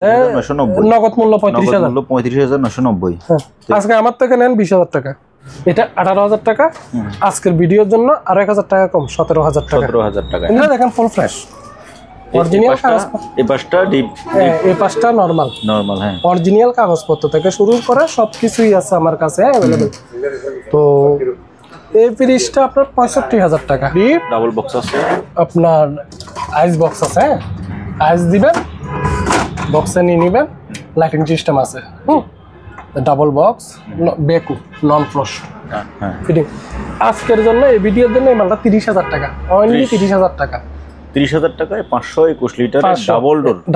নগদ মূল্য 35,990। আজকে আমার থেকে নেন 20,000 টাকা, এটা 18,000 টাকা। আজকের ভিডিওর জন্য আর 1,000 টাকা কম, 17,000 টাকা। 17,000 টাকা। দেখেন ফুল ফ্রেশ অরিজিনাল কাগজ, এই পাশটা ডিপ, এই পাশটা নরমাল। হ্যাঁ, অরিজিনাল কাগজপত্র থেকে শুরু করে সবকিছুই আছে আমার কাছে অ্যাভেলেবল। তো এই ফ্রিজটা আপনার 65,000 টাকা। ডিপ ডাবল বক্স আছে, আপনার আইস বক্স আছে, আইস দিবেন, বক্সে নিয়ে নেবেন, লাইটিং সিস্টেম আছে, ডাবল বক্স, বেকু নন ফ্রস্ট ফিটিং। আজকের জন্য এই ভিডিওর জন্য এই মালটা 30,000 টাকা, অনলি 30,000 টাকা। 30,000 টাকায় 521 লিটার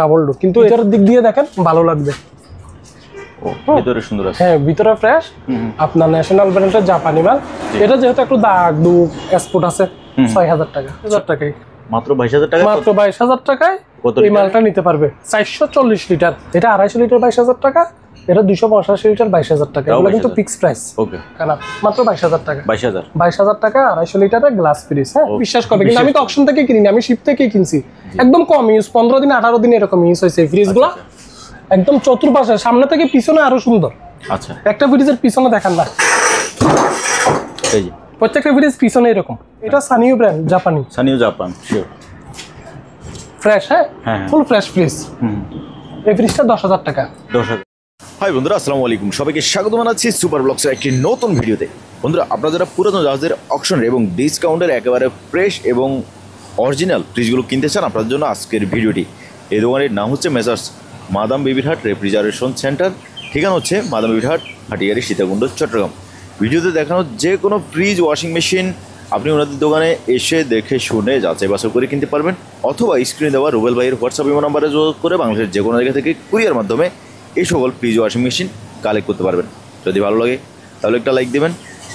ডাবল ডোর। কিন্তু এটার দিক দিয়ে দেখেন ভালো লাগবে, ভিতরে সুন্দর আছে। হ্যাঁ, ভিতরে ফ্রেশ, আপনার ন্যাশনাল ব্র্যান্ডের জাপানি মাল। এটা যেহেতু একটু দাগ দুগ স্পট আছে, 6,000 টাকা। 1,000 টাকায় মাত্র 22,000 টাকা, মাত্র 22,000 টাকায় এই মালটা নিতে পারবে। 440 লিটার, এটা 250 লিটার 22,000 টাকা, এটা 285 লিটার 22,000 টাকা। এগুলো কিন্তু ফিক্স প্রাইস। ওকে, কেন মাত্র 22,000 টাকা। 22,000 টাকা 250 লিটারের গ্লাস ফ্রিজ। হ্যাঁ, বিশ্বাস করবে, কিন্তু আমি তো অকশন থেকে কিনি, আমি শিপ থেকে কিনছি। একদম কম ইউজ, 15 দিন 18 দিন এরকম ইউজ হয়েছে এই ফ্রিজগুলো। একদম চতুর্পাশে, সামনে থেকে পিছনে আরো সুন্দর। আচ্ছা, একটা ফ্রিজের পিছনে দেখেন না, এই যে প্রত্যেকটা ফ্রিজ পিছনে এরকম। এটা সানিও ব্র্যান্ড, জাপানি, সানিও জাপান, শিওর ফ্রেশ। হ্যাঁ, ফুল ফ্রেশ ফ্রিজ। এই ফ্রিজটা 10,000 টাকা। 10,000। হাই বন্ধুরা, আসসালামু আলাইকুম। সবাইকে স্বাগত জানাচ্ছি সুপার ব্লগসের একটি নতুন ভিডিওতে। বন্ধুরা, আপনারা যারা পুরাতন জাহাজের অকশনের এবং ডিসকাউন্টের একেবারে ফ্রেশ এবং অরিজিনাল ফ্রিজগুলো কিনতে চান, আপনাদের জন্য আজকের ভিডিওটি। এই দোকানের নাম হচ্ছে মেসার্স মাদাম বেবির হাট রেফ্রিজারেশন সেন্টার। ঠিকানা হচ্ছে মাদাম বেবির হাট, হাটিয়ারি, সীতাকুণ্ড, চট্টগ্রাম। ভিডিওতে দেখানো যে কোনো ফ্রিজ, ওয়াশিং মেশিন আপনি ওনাদের দোকানে এসে দেখে শুনে যাচাই বাছাই করে কিনতে পারবেন, অথবা স্ক্রিনে দেওয়া রুবেল ভাইয়ের হোয়াটসঅ্যাপ নাম্বারে যোগাযোগ করে বাংলাদেশের যে কোনো জায়গা থেকে কুরিয়ার মাধ্যমে এই সকল ফ্রিজ, ওয়াশিং মেশিন কালেক্ট করতে পারবেন। যদি ভালো লাগে তাহলে একটা লাইক দেবেন।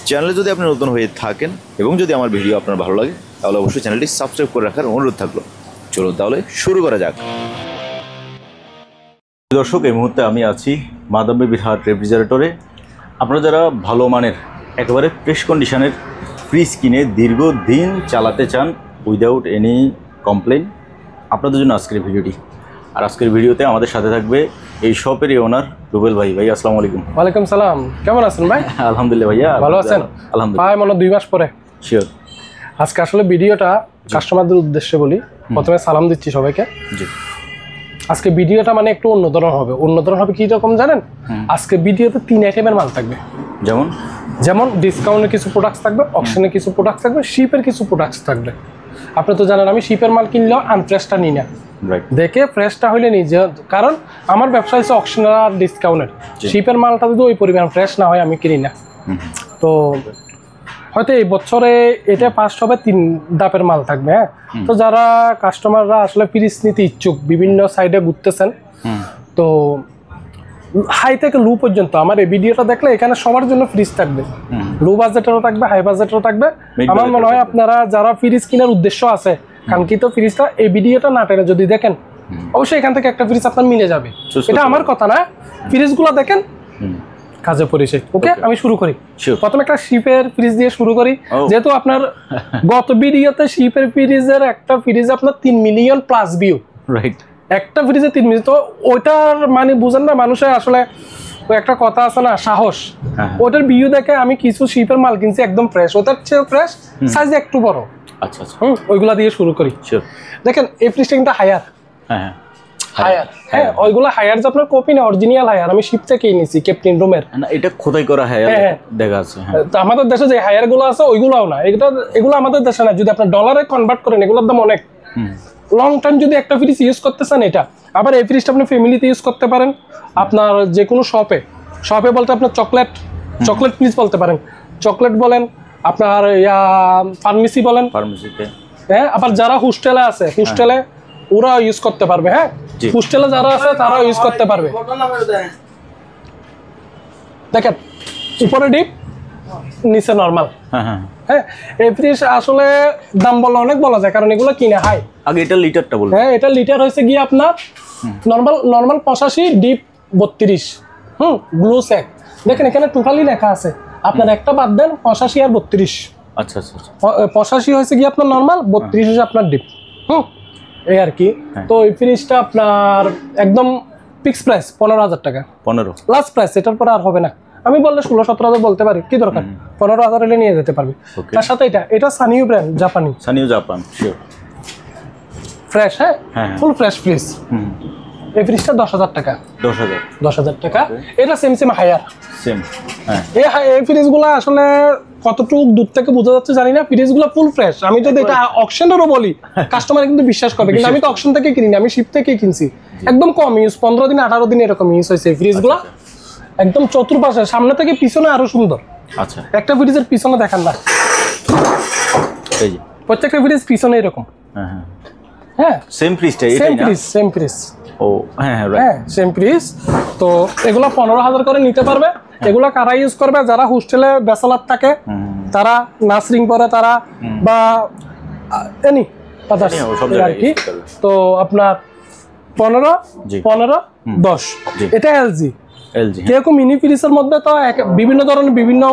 চ্যানেলে যদি আপনি নতুন হয়ে থাকেন এবং যদি আমার ভিডিও আপনার ভালো লাগে তাহলে অবশ্যই চ্যানেলটি সাবস্ক্রাইব করে রাখার অনুরোধ থাকলো। চলুন তাহলে শুরু করা যাক। দর্শক, এই মুহূর্তে আমি আছি মাদাম বেবির হাট রেফ্রিজারেটরে। আপনারা যারা ভালো মানের একেবারে ফ্রেশ কন্ডিশনের ফ্রিজ কিনে দীর্ঘদিন চালাতে চান উইদাউট এনি কমপ্লেন, আপনাদের জন্য আজকের ভিডিওটি। আর আজকের ভিডিওতে আমাদের সাথে থাকবে এই শপেরই ওনার রুবেল ভাই। ভাই আসসালামু আলাইকুম। ওয়ালাইকুম সালাম, কেমন আছেন ভাই? আলহামদুলিল্লাহ ভাইয়া, ভালো আছেন? আলহামদুলিল্লাহ। ভাই, মনে 2 মাস পরে। শিওর। আজকে আসলে ভিডিওটা কাস্টমারদের উদ্দেশ্যে বলি। প্রথমে সালাম দিচ্ছি সবাইকে। জি। আজকে ভিডিওটা মানে একটু অন্যধরন হবে। অন্যধরন হবে কি রকম জানেন? আজকে ভিডিওতে 3 আইটেমের মাল থাকবে। যেমন ডিসকাউন্টের কিছু প্রোডাক্টস থাকবে, অকশনের কিছু প্রোডাক্টস থাকবে, শিপের কিছু প্রোডাক্টস থাকবে। আপনি তো জানেন আমি শিপের মাল কিনলেও আনফ্রেশটা নিই না, দেখে ফ্রেশটা হইলে নিই, কারণ আমার ব্যবসা হচ্ছে অকশনাল আর ডিসকাউন্টের। শিপের মালটা যদি ওই পরিমাণ ফ্রেশ না হয় আমি কিনি না। তো হয়তো এই বছরে এটা 5 হবে 3 ধাপের মাল থাকবে। হ্যাঁ, তো যারা কাস্টমাররা আসলে ফ্রিজ নিতে ইচ্ছুক, বিভিন্ন সাইডে ঘুরতেছেন, তো হাই থেকে লো পর্যন্ত আমার এই ভিডিওটা দেখলে এখানে সবার জন্য ফ্রিজ থাকবে। লো বাজেটেরও থাকবে, হাই বাজেটেরও থাকবে। আমার মনে হয় আপনারা যারা ফ্রিজ কেনার উদ্দেশ্য আছে, কাঙ্ক্ষিত ফ্রিজটা এই ভিডিওটা না টেনে যদি দেখেন, অবশ্যই এখান থেকে একটা ফ্রিজ আপনার মিলে যাবে। এটা আমার কথা না, ফ্রিজগুলো দেখেন কাজে পড়েছে। ওকে, আমি শুরু করি। প্রথমে একটা শিপের ফ্রিজ দিয়ে শুরু করি, যেহেতু আপনার গত ভিডিওতে শিপের ফ্রিজের একটা ফ্রিজ আপনার 3 মিলিয়ন প্লাস ভিউ। রাইট, একটা ফ্রিজে 3 মিলিয়ন। তো ওইটার মানে বুঝেন না, মানুষের আসলে ওই একটা কথা আছে না, সাহস। ওটার ভিউ দেখে আমি কিছু শিপের মাল কিনছি একদম ফ্রেশ, ওটার চেয়ে ফ্রেশ, সাইজ একটু বড়। আচ্ছা আচ্ছা, ওইগুলা দিয়ে শুরু করি। দেখেন এই ফ্রিজটা কিন্তু হায়ার। হ্যাঁ, ওইগুলো হায়ার যে আপনার কপি না, অরিজিনাল হায়ার। আমি শিপ থেকেই নিয়েছি, ক্যাপ্টেন রুমের। এটা খোদাই করা হায়ার দেখা আছে। আমাদের দেশে যে হায়ার গুলো আছে ওইগুলোও না, এগুলো আমাদের দেশে না। যদি আপনার ডলারে কনভার্ট করেন, এগুলোর দাম অনেক। লং টাইম যদি একটা ফ্রিজ ইউজ করতে চান, এটা আবার এই ফ্রিজটা আপনি ফ্যামিলিতে ইউজ করতে পারেন। আপনার যে কোনো শপে বলতে আপনার চকলেট ফ্রিজ বলতে পারেন, চকলেট বলেন, আপনার ফার্মেসি বলেন, ফার্মেসিতে। হ্যাঁ, আবার যারা হোস্টেলে আছে, হোস্টেলে ওরা ইউজ করতে পারবে। হ্যাঁ, হোস্টেলে যারা আছে তারা ইউজ করতে পারবে। দেখেন উপরে ডিপ, নিচে নরমাল। হ্যাঁ, এই ফ্রিজ আসলে দাম বলা অনেক বলা যায়, কারণ এগুলো কিনে হাই। আগে এটা লিটারটা বলুন। হ্যাঁ, এটা লিটার হয়েছে গিয়ে আপনার নরমাল 85, ডিপ 32। Blue sec. দেখেন এখানে টোটালি লেখা আছে, আপনার একটা বাদ দেন, 85 আর 32। আচ্ছা আচ্ছা, 85 হয়েছে গিয়ে আপনার নরমাল, 32 হয়েছে আপনার ডিপ। এই আর কি। তো এই ফ্রিজটা আপনার একদম ফিক্স প্রাইস 15,000 টাকা, 15 লাস্ট প্রাইস, এটার পরে আর হবে না। আমি বললে 16-17,000 বলতে পারি, কি দরকার, 15,000 হলে নিয়ে যেতে পারবি। তার সাথে এটা সানিও ব্র্যান্ড, জাপানি, সানিও জাপান, শিওর ফ্রেশ, হ্যাঁ ফুল ফ্রেশ ফ্রিজ। এই ফ্রিজটা 10,000 টাকা, 10,000 টাকা। এটা সেম হায়ার, সেম। হ্যাঁ, এই ফ্রিজগুলো আসলে কতটুকু দূর থেকে বোঝা যাচ্ছে জানি না, ফ্রিজগুলো ফুল ফ্রেশ। আমি যদি এটা অকশনেরও বলি, কাস্টমার কিন্তু বিশ্বাস করবে, কিন্তু আমি তো অকশন থেকে কিনি, আমি শিপ থেকে কিনছি। একদম কম ইউজ, 15 দিন 18 দিন এরকম ইউজ হয়েছে এই ফ্রিজগুলো। একদম চতুর্পাশে, সামনে থেকে পিছনে আরো সুন্দর। আচ্ছা, একটা ফ্রিজের পিছনে দেখান না, এই যে প্রত্যেকটা ফ্রিজ পিছনে এরকম। হ্যাঁ, হ্যাঁ সেম ফ্রিজটা, সেম ফ্রিজ। ও হ্যাঁ, হ্যাঁ সেম ফ্রিজ। তো এগুলো 15,000 করে নিতে পারবে। এগুলো কারা ইউজ করবে? যারা হোস্টেলে ব্যাচেলার থাকে, তারা নার্সিং পড়ে, তারা বা এনি আর কি। তো আপনার 15, 10 এটা এলজি। কেউ মিনি ফ্রিজের মধ্যে তো বিভিন্ন ধরনের বিভিন্ন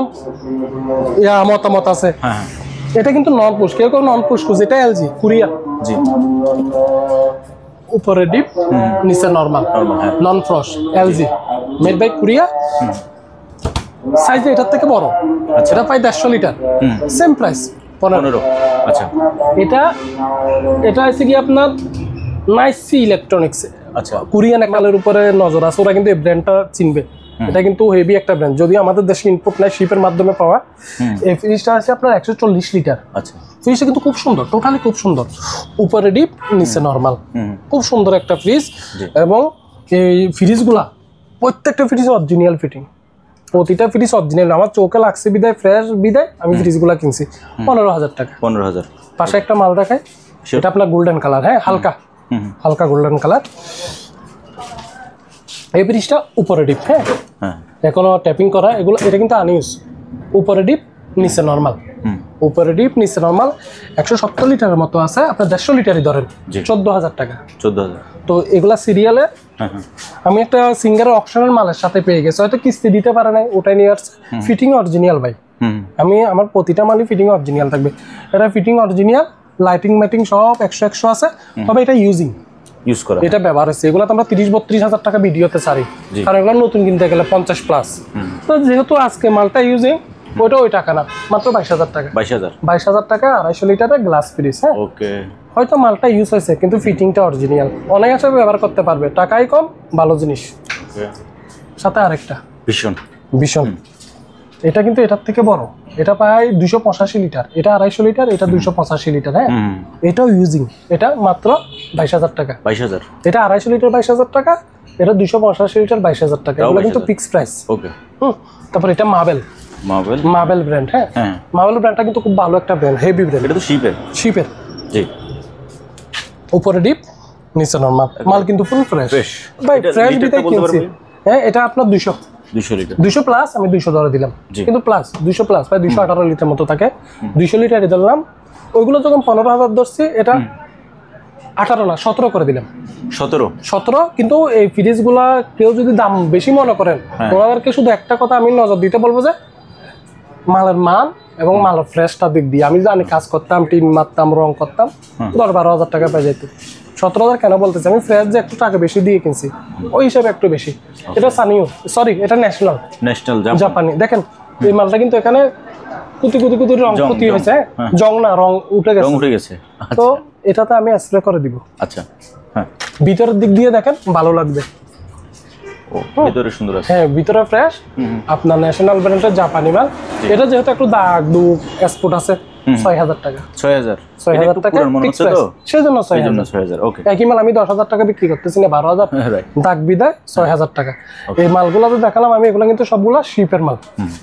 মতামত আছে। এটা কিন্তু নন পুশ, কেউ নন পুশ খুঁজে, এটা এলজি কোরিয়া। উপরে ডিপ, নিচে normal, non frost, LG, made by Korea. Size এটার থেকে বড়, এটা প্রায় 150 লিটার, সেম প্রাইস 15। আচ্ছা, এটা হচ্ছে কি আপনার নাইসি ইলেকট্রনিক্স, আচ্ছা কোরিয়ান একালের উপরে নজর আছে, ওরা কিন্তু এই ব্র্যান্ডটা চিনবে। এটা কিন্তু হেভি একটা ব্র্যান্ড, যদিও আমাদের দেশে ইনপুট নাই, শিপের মাধ্যমে পাওয়া। এই ফ্রিজটা আছে আপনার 140 লিটার। আচ্ছা, ফ্রিজটা কিন্তু খুব সুন্দর, টোটালি খুব সুন্দর, উপরে ডিপ, নিচে নরমাল, খুব সুন্দর একটা ফ্রিজ। এবং এই ফ্রিজগুলা প্রত্যেকটা ফ্রিজ অরিজিনাল ফিটিং, প্রতিটা ফ্রিজ অরিজিনাল। আমার চোখে লাগছে বিদায়, ফ্রেশ বিদায় আমি ফ্রিজগুলা কিনছি 15,000 টাকা। 15,000। পাশে একটা মাল দেখায়, এটা আপনার গোল্ডেন কালার, হ্যাঁ হালকা গোল্ডেন কালার। এই ফ্রিজটা উপরে ডিপ, হ্যাঁ এখনো ট্যাপিং করা, এগুলো এটা কিন্তু আনইউজ। উপরে ডিপ, নিচে নরমাল, উপরে ডিপ, নিচে নরমাল। 170 লিটারের মতো আছে, আপনার 150 লিটারই ধরেন, 14,000 টাকা। 14,000। তো এগুলা সিরিয়ালে আমি একটা সিঙ্গারের অকশনের মালের সাথে পেয়ে গেছি, হয়তো কিস্তি দিতে পারে নাই, ওটাই নিয়ে আসছে। ফিটিং অরিজিনাল ভাই, আমি আমার প্রতিটা মালই ফিটিং অরিজিনাল থাকবে। এটা ফিটিং অরিজিনাল, লাইটিং মাইটিং সব 100 আছে। তবে এটা ইউজ করা, এটা ব্যবহার হচ্ছে। এগুলো তো আমরা 30-32,000 টাকা ভিডিওতে ছাড়ি, কারণ এগুলো নতুন কিনতে গেলে 50+। তো যেহেতু আজকে মালটা ইউজিং, ওইটা ওই টাকা না, মাত্র 22,000 টাকা। 22,000 টাকা 250 লিটারের গ্লাস ফ্রিজ। হ্যাঁ, হয়তো মালটা ইউজ হয়েছে, কিন্তু ফিটিংটা অরিজিনাল, অনায়াসে ব্যবহার করতে পারবে, টাকাই কম, ভালো জিনিস। সাথে আরেকটা ভীষণ, এটা কিন্তু এটার থেকে বড়, এটা প্রায় 285 লিটার, এটা 250 লিটার, এটা 285 লিটার। হ্যাঁ, এটাও ইউজিং, এটা মাত্র 22,000 টাকা। এটা 250 লিটার 22,000 টাকা, এটা 285 লিটার 22,000 টাকা। এগুলো কিন্তু ফিক্সড প্রাইস। তারপর এটা মার্বেল ব্র্যান্ড। হ্যাঁ, মার্বেল ব্র্যান্ডটা কিন্তু খুব ভালো একটা ব্র্যান্ড, হেভি ব্র্যান্ড। এটা তো শিপের জি, উপরে ডিপ, নিচে নরমাল, মাল কিন্তু ফুল ফ্রেশ ভাই, ফ্রেশ দিতে কিনছি। হ্যাঁ, এটা আপনার 200 লিটার, 200 প্লাস, আমি 200 ধরে দিলাম, কিন্তু প্লাস 200 প্লাস প্রায় 218 লিটার মতো থাকে। 200 লিটারই ধরলাম। ওইগুলো যখন 15,000 ধরছি, এটা 18 না 17 করে দিলাম। 17। কিন্তু এই ফ্রিজগুলা কেউ যদি দাম বেশি মনে করেন, ওনাদেরকে শুধু একটা কথা আমি নজর দিতে বলবো যে মালের মান এবং মালের ফ্রেশটা দিক দিয়ে। আমি জানি কাজ করতাম, টিন মারতাম, রং করতাম, 10-12,000 টাকা পেয়ে যেত। 17,000 কেন বলতেছি, আমি ফ্রেশ যে একটু টাকা বেশি দিয়ে কিনছি, ওই হিসাবে একটু বেশি। এটা সানিও, সরি এটা ন্যাশনাল জাপানি। দেখেন এই মালটা কিন্তু এখানে কুতি রং ক্ষতি হয়েছে, জং না, রং উঠে গেছে। তো এটাতে আমি স্প্রে করে দিব। আচ্ছা, হ্যাঁ, ভিতরের দিক দিয়ে দেখেন, ভালো লাগবে। ভিতরে সুন্দর আছে, হ্যাঁ ভিতরে ফ্রেশ, আপনার ন্যাশনাল ব্র্যান্ডের জাপানি মাল। এটা যেহেতু একটু দাগ দুগ এক্সপোর্ট আছে, 6,000 টাকা। 6,000 টাকা সেজন্য 6,000। ওকে, একই মাল আমি 10,000 টাকা বিক্রি করতেছি না, 12,000 দাগ বিদায় 6,000 টাকা। এই মালগুলো যে দেখালাম আমি, এগুলো কিন্তু সবগুলো শিপের মাল।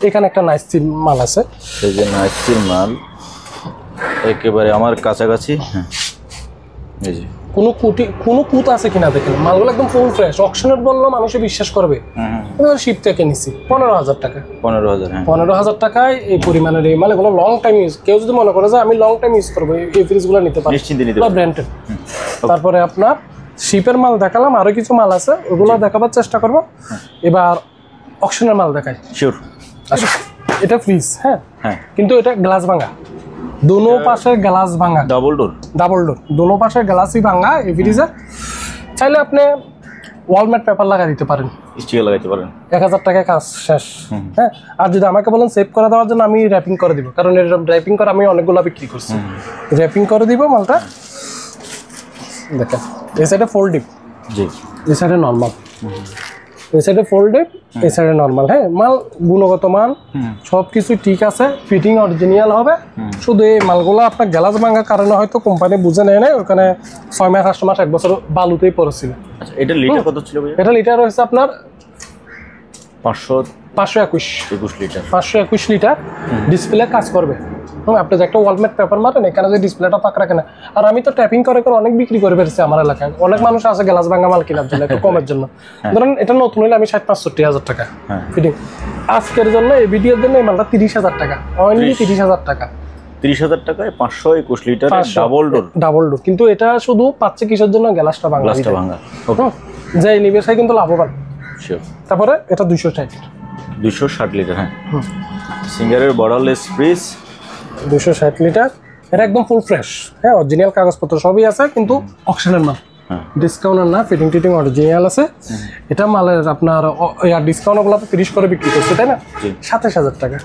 এখানে একটা নাইস স্টিল মাল আছে, এই যে নাইস স্টিল মাল একেবারে আমার কাছাকাছি। এই যে কোনো কুত আছে কিনা দেখেন, মালগুলো একদম ফুল ফ্রেশ। অকশনের বললো মানুষে বিশ্বাস করবে। শিপ থেকে নিছি 15,000 টাকা। 15,000 টাকায় এই পরিমাণের এই মাল, এগুলো লং টাইম ইউজ। কেউ যদি মনে করে যে আমি লং টাইম ইউজ করবো, এই ফ্রিজগুলো নিতে পারি, ব্র্যান্ডেড। তারপরে আপনার শিপের মাল দেখালাম, আরো কিছু মাল আছে, ওগুলো দেখাবার চেষ্টা করবো। এবার অকশনের মাল দেখাই। শিওর। আচ্ছা, এটা ফ্রিজ, হ্যাঁ, কিন্তু এটা গ্লাস ভাঙা, দোনো পাশে গ্লাস ভাঙা, ডাবল ডোর, দোনো পাশে গ্লাসই ভাঙা। এই ফ্রিজের চাইলে আপনি ওয়ালমেট পেপার লাগাই দিতে পারেন, স্টিকার লাগাইতে পারেন, 1000 টাকায় কাজ শেষ। হ্যাঁ, আর যদি আমাকে বলেন সেভ করে দেওয়ার জন্য, আমি র্যাপিং করে দিব, কারণ এর র্যাপিং করে আমি অনেকগুলো বিক্রি করছি। র্যাপিং করে দিব মালটা। দেখেন এই সাইডে ফোল্ড ডিপ, জি, এই সাইডে নর্মাল, এই সাইডে ফোল্ড ডিপ, এই সাইডে নর্মাল। হ্যাঁ, মাল গুণগত মান সব কিছু ঠিক আছে, ফিটিং অরিজিনাল হবে। শুধু এই মালগুলো আপনার গ্লাস ভাঙার কারণে হয়তো কোম্পানি বুঝে নেয় না, ওখানে 6 মাস 8 মাস 1 বছর বালুতেই পড়েছিল। আচ্ছা, এটা লিটার কত ছিল ভাই? এটা লিটার হয়েছে আপনার 521 লিটার, 521 লিটার। ডিসপ্লে কাজ করবে। আপনি যে একটা ওয়ালমেট পেপার মারেন, এখানে যে ডিসপ্লেটা পাক রাখে না। আর আমি তো ট্যাপিং করে করে অনেক বিক্রি করে ফেলছি আমার এলাকায়। অনেক মানুষ আছে গ্লাস ভাঙা মাল কেনার জন্য, একটু কমের জন্য। ধরেন এটা নতুন হলে আমি 60-65 টাকা ফিটিং। আজকের জন্য এই ভিডিওর জন্য এই মালটা 30,000 টাকা, অনলি 30,000 টাকা। 30,000 টাকায় 521 litre double door. Double door, কিন্তু এটা শুধু পাচ্ছে কিসের জন্য? গ্লাসটা ভাঙা। গ্লাসটা ভাঙা। ওকে, যে নিবে সে কিন্তু লাভবান। শিওর। তারপরে এটা 260 লিটার। হ্যাঁ, সিঙ্গারের বর্ডারলেস ফ্রিজ, 260 লিটার। এটা একদম ফুল ফ্রেশ। হ্যাঁ, অরিজিনাল কাগজপত্র সবই আছে, কিন্তু অকশনের মাল, ডিসকাউন্টের না। ফিটিং টিটিং অরিজিনাল আছে। এটা মালের আপনার ডিসকাউন্ট ওগুলো 30 করে বিক্রি করছে, তাই না? 27,000 টাকা।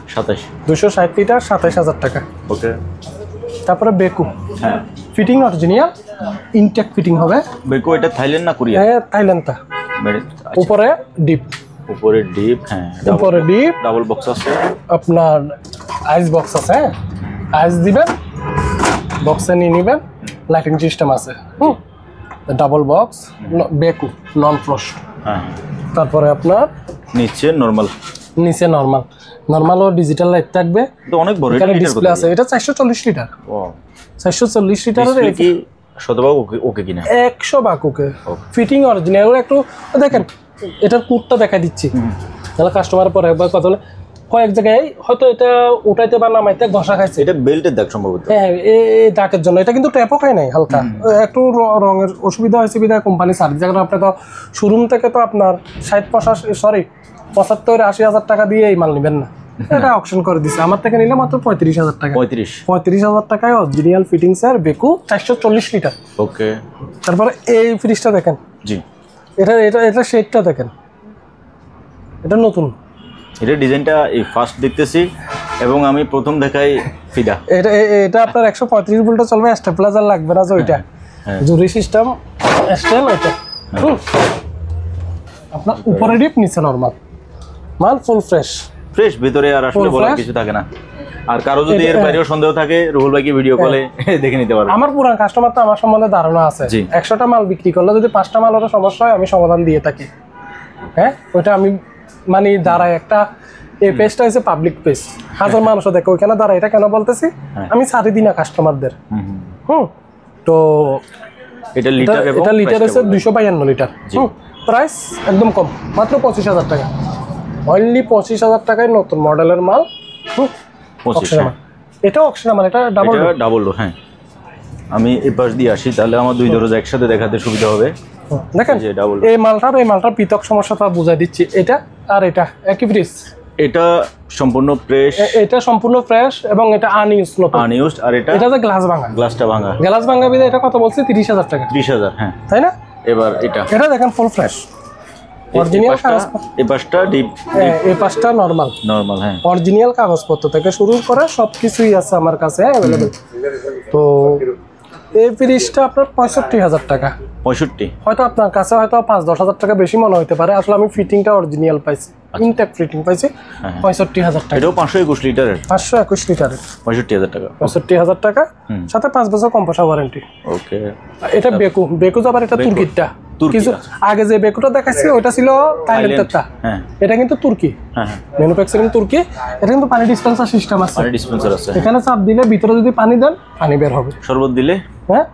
260 লিটার, 27,000 টাকা। ওকে। তারপরে বেকু, হ্যাঁ, ফিটিং অরিজিনাল, ইনটেক ফিটিং হবে। বেকো এটা থাইল্যান্ড না কোরিয়া? হ্যাঁ, থাইল্যান্ডটা। উপরে ডিপ, উপরে ডিপ। হ্যাঁ, উপরে ডিপ, ডাবল বক্স আছে, আপনার আইস বক্স আছে। হ্যাঁ, আইস দিবেন, বক্সে নিয়ে নেবেন, লাইটিং সিস্টেম আছে। ডাবল বক্স, বেকু নন ফ্রস্ট। হ্যাঁ, তারপরে আপনার নিচে নরমাল, নিচে নরমাল, নরমাল ও ডিজিটাল লাইট থাকবে। তো অনেক বড় এখানে ডিসপ্লে আছে। এটা 440 লিটার। ও, 440 লিটারের কি শতভাগ ওকে কিনা? 100 ভাগ ওকে। Fitting original. একটু দেখেন, এটার কুটটা দেখা দিচ্ছি, তাহলে কাস্টমার পরে একবার কথা বলে কয়েক জায়গায় হয়তো এটা উঠাইতে বা নামাইতে ঘষা খাইছে। এটা বেল্টের দাগ সম্ভবত। হ্যাঁ, এই দাগের জন্য। এটা কিন্তু ট্যাপও খায় নাই, হালকা একটু রঙের অসুবিধা হয়েছে বিধায় কোম্পানি সার্ভিস। যেমন আপনি তো শোরুম থেকে তো আপনার 75-80,000 টাকা দিয়ে এই মাল নেবেন না, এটা অপশন করে দিছে। আমার থেকে নিলে মাত্র 35,000 টাকা। 35,000 টাকায় অরিজিনাল ফিটিংস এর বেকু 440 লিটার। ওকে। তারপরে এই ফ্রিজটা দেখেন। জি, এটা শেডটা দেখেন, এটা নতুন। এটা ডিজাইনটা এই ফার্স্ট দেখতেছি এবং আমি প্রথম দেখাই ফিদা। এটা আপনার 135 ভোল্টে চলবে, স্টেবিলাইজার লাগবে না। যে ওইটা জুরি সিস্টেম স্টেম, এটা আপনার উপরে ডিপ, নিচে নরমাল। মাল ফুল ফ্রেশ ভিতরে, আর আসলে বলার কিছু থাকে না। আর কারো যদি এর বাইরেও সন্দেহ থাকে, রুহুল ভাইকে ভিডিও কলে দেখে নিতে পারবে। আমার পুরান কাস্টমার তো আমার সম্বন্ধে ধারণা আছে। 100টা মাল বিক্রি করলে যদি 5টা মাল ওটা সমস্যা হয়, আমি সমাধান দিয়ে থাকি। হ্যাঁ, ওইটা আমি মানে দাঁড়ায় একটা, এই পেজটা হচ্ছে পাবলিক পেজ, হাজার মানুষও দেখে। ওইখানে দাঁড়ায় এটা কেন বলতেছি, আমি ছাড়ি দিই না কাস্টমারদের। তো এটা লিটার হচ্ছে 252 লিটার। প্রাইস একদম কম, মাত্র 25,000 টাকা। অনলি 25,000 টাকায় নতুন মডেলের মাল। এটা অকশন মাল, এটা ডাবল ডোর। হ্যাঁ, আমি এই পাশ দিয়ে আসি, তাহলে আমার দুই দরজা একসাথে দেখাতে সুবিধা হবে। দেখেন এই মালটার পৃথক সমস্যাটা বুঝাই দিচ্ছি। এটা আর এটা একই ফ্রিজ। এটা সম্পূর্ণ ফ্রেশ, এটা সম্পূর্ণ ফ্রেশ এবং এটা আনইউজড, নতুন আনইউজড। আর এটা যে গ্লাস ভাঙা, গ্লাসটা ভাঙা, গ্লাস ভাঙা বিধে এটা কত বলছি? 30,000 টাকা। 30,000। হ্যাঁ, তাই না? এবার এটা দেখেন ফুল ফ্রেশ অরিজিনাল কাগজ। এই পাশটা ডিপ, এই পাশটা নরমাল। হ্যাঁ, অরিজিনাল কাগজপত্র থেকে শুরু করে সবকিছুই আছে আমার কাছে অ্যাভেলেবেল। তো এই ফ্রিজটা আপনার 65,000 টাকা। 65? হয়তো আপনার কাছে হয়তো 5-10,000 টাকা বেশি মনে হতে পারে। আসলে আমি ফিটিংটা অরিজিনাল পাইছি, ইনটেক ফিটিং পাইছি। 65,000 টাকা। এটাও 521 লিটারের? 521 লিটারের, 65,000 টাকা। 65,000 টাকা, সাথে 5 বছর কম্পোসা ওয়ারেন্টি। ওকে। এটা বেকু যাবার, এটা তুর্কিটা। কিছু আগে যে বেকুটা দেখাচ্ছি ওটা ছিল থাইল্যান্ডেরটা। এটা কিন্তু তুর্কি, ম্যানুফ্যাকচারিং তুর্কি। এটা কিন্তু পানি ডিসপেন্সার সিস্টেম আছে। এখানে চাপ দিলে ভিতরে যদি পানি দেন, পানি বের হবে। শরবত দিলে, হ্যাঁ,